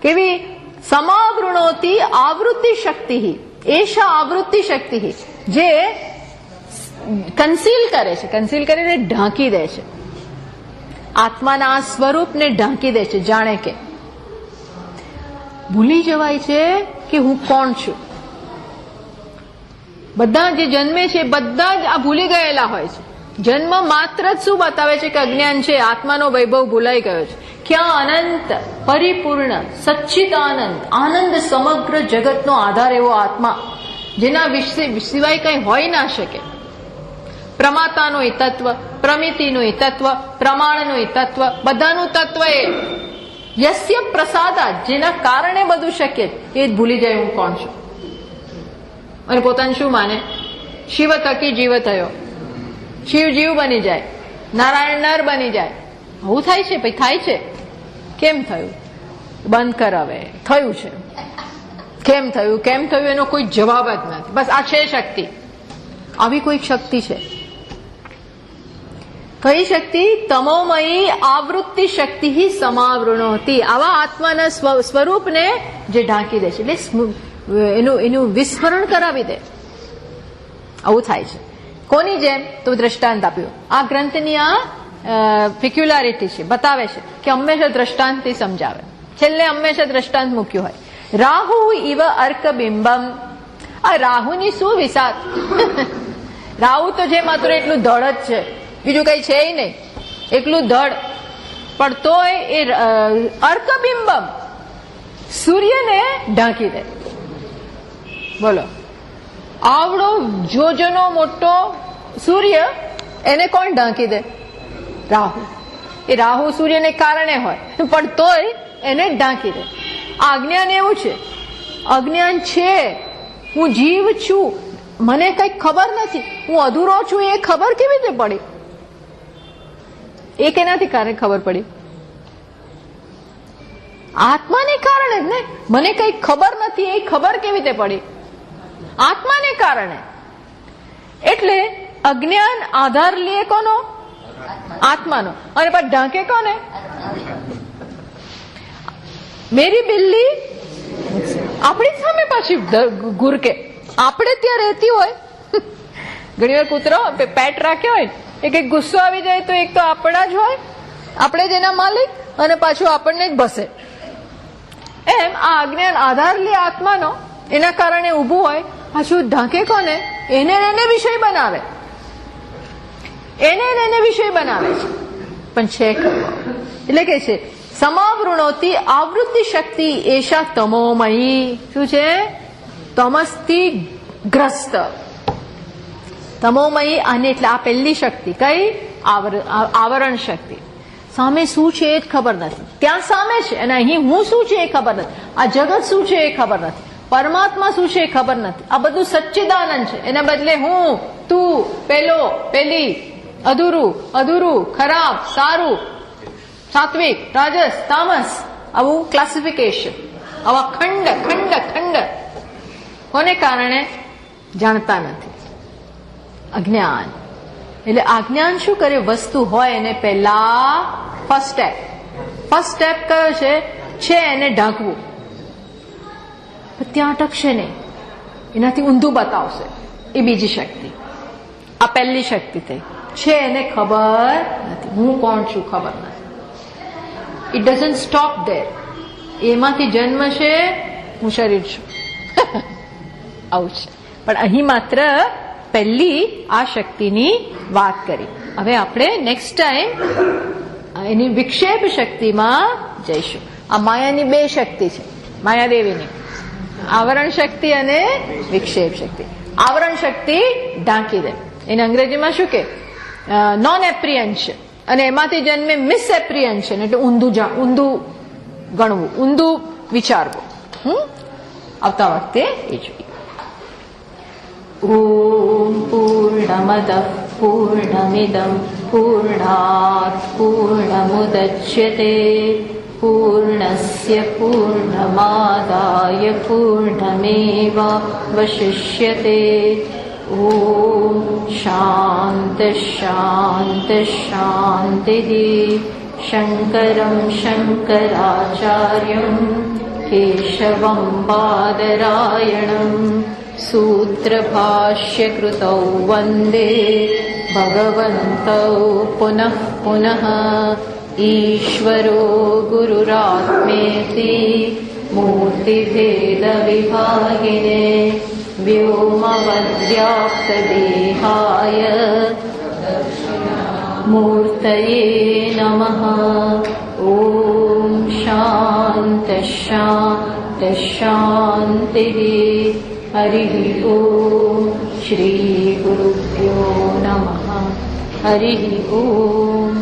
કેવી? સમાવૃણોતી આવૃત્તિ શક્તિ એશા આવૃત્તિ શક્તિ, જે કન્સીલ કરે છે, કન્સીલ કરીને ઢાંકી દે છે. આત્માના આ સ્વરૂપને ઢાંકી દે છે. જાણે કે ભૂલી જવાય છે કે હું કોણ છું. બધા જે જન્મે છે બધા જ આ ભૂલી ગયેલા હોય છે. જન્મ માત્ર જ શું બતાવે છે કે અજ્ઞાન છે, આત્માનો વૈભવ ભૂલાઈ ગયો છે. ક્યાં અનંત પરિપૂર્ણ સચ્ચિદાનંદ આનંદ સમગ્ર જગતનો આધાર એવો આત્મા, જેના સિવાય કઈ હોય ના શકે. પ્રમાતાનું એ તત્વ, પ્રમિતિનું એ તત્વ, પ્રમાણનું એ તત્વ, બધાનું તત્વ એ યસ્ય પ્રસાદા, જેના કારણે બધું શક્ય, એ જ ભૂલી જાય હું કોણ છું. અને પોતાને શું માને? શિવ થકી જીવ થયો, શિવ જીવ બની જાય, નારાયણ નર બની જાય. આવું થાય છે ભાઈ, થાય છે. કેમ થયું? બંધ કર હવે. થયું છે. કેમ થયું? કેમ થયું એનો કોઈ જવાબ જ નથી. બસ આ છે શક્તિ. આવી કોઈ શક્તિ છે. કઈ શક્તિ? તમોમયી આવૃત્તિ શક્તિ સમાવૃણોતી. આવા આત્માના સ્વરૂપને જે ઢાંકી દે છે. એટલે એનું વિસ્મરણ કરાવી દે. આવું થાય છે. કોની જેમ? તો દ્રષ્ટાંત આપ્યું. આ ગ્રંથની આ પેક્યુલારિટી છે, બતાવે છે કે હંમેશા દ્રષ્ટાંતથી સમજાવે. છેલ્લે હંમેશા દ્રષ્ટાંત મૂક્યું હોય. રાહુ ઇવ અર્કબિંબમ. આ રાહુની શું વિશાળ. રાહુ તો જે માત્ર એટલું ધડ જ છે, બીજું કઈ છે નહીં, એકલું ધડ. પણ તોય એ અર્કબિંબમ સૂર્યને ઢાંકી દે. બોલો, આવડો જોજનો મોટો સૂર્ય, એને કોણ ઢાંકી દે? રાહુ. એ રાહુ સૂર્યને કારણે હોય, પણ તોય એને ઢાંકી દે. આ અજ્ઞાન એવું છે. અજ્ઞાન છે, હું જીવ છું, મને કઈ ખબર નથી, હું અધૂરો છું, એ ખબર કેવી રીતે પડી? એ કેનાથી કારણે ખબર પડી? આત્માને કારણે જ ને. મને કઈ ખબર નથી, એ ખબર કેવી રીતે પડી? આત્માને કારણે. એટલે અજ્ઞાન આધાર લે કોનો? આત્માનો. અને પછી ઢાંકે કોને? મેરી બિલ્લી આપણી સામે પાછી ગુરકે. આપણે ત્યાં રહેતી હોય, ઘણી વાર કૂતરો પેટ રાખ્યો હોય, એ કઈક ગુસ્સો આવી જાય તો એક તો આપણા જ હોય, આપણે જ એના માલિક, અને પાછું આપણને જ ભસે. એમ આ અજ્ઞાન આધાર લે આત્માનો, એના કારણે ઉભું હોય, પાછું ઢાંકે કોને? એને વિષય બનાવે. એને વિષય બનાવે છે. પણ છે એટલે કે છે સમાવૃણોતી આવૃત્તિ શક્તિ એશા તમોમયી. શું છે? તમસથી ગ્રસ્ત. તમોમયી. આને એટલે આ પહેલી શક્તિ કઈ? આવરણ શક્તિ. સામે શું છે એ જ ખબર નથી. ત્યાં સામે છે અને અહીં હું શું છે એ ખબર નથી. આ જગત શું છે એ ખબર નથી. પરમાત્મા શું છે એ ખબર નથી. આ બધું સચ્ચિદાનંદ છે. એના બદલે હું, તું, પેલો, પેલી, અધૂરું, ખરાબ, સારું, સાત્વિક, રાજસ, તામસ, આવું ક્લાસિફિકેશન, આવા ખંડ. કોને કારણે? જાણતા નથી. અજ્ઞાન. એટલે અજ્ઞાન શું કરે? વસ્તુ હોય એને પહેલા ફર્સ્ટ સ્ટેપ કયો છે? એને ઢાંકવું. ત્યાં અટકશે નહીં, એનાથી ઊંધું બતાવશે. એ બીજી શક્તિ. આ પહેલી શક્તિ થઈ. છે એને ખબર નથી, હું કોણ છું ખબર નથી. It doesn't stop there. એમાંથી જન્મ છે, હું શરીર છું. આવું છે. પણ અહીં માત્ર પહેલી આ શક્તિની વાત કરી. હવે આપણે નેક્સ્ટ ટાઈમ એની વિક્ષેપ શક્તિમાં જઈશું. આ માયાની બે શક્તિ છે, માયાદેવીની, આવરણ શક્તિ અને વિક્ષેપ શક્તિ. આવરણ શક્તિ ઢાંકી દે. એને અંગ્રેજીમાં શું કે? નોન એપ્રિયન્શન. અને એમાંથી જન્મે મિસ એપ્રિયન્શન, એટલે ઊંધું ગણવું, ઊંધું વિચારવું. આવતા વખતે એ જોઈએ. ઓમ પૂર્ણમદ પૂર્ણમિદં પૂર્ણાત પૂર્ણમુદચ્યતે પૂર્ણસ્ય પૂર્ણમાદાય પૂર્ણમેવાવશિષ્યતે. ઓમ શાંતિ. શંકરં શંકરાચાર્યં કેશવં બાદરાયણં સૂત્રભાષ્યકૃતૌ વંદે ભગવन्तૌ પુનઃ પુનઃ. ઈશ્વરો ગુરુરાત્મેતિ મૂર્તિભેદવિભાગિને વ્યોમવદ્વ્યાપ્તદેહાય મૂર્તયે નમઃ. ઓમ શાંતિ. હરિ ઓમ. શ્રી ગુરુભ્યો નમઃ. હરિ ઓમ.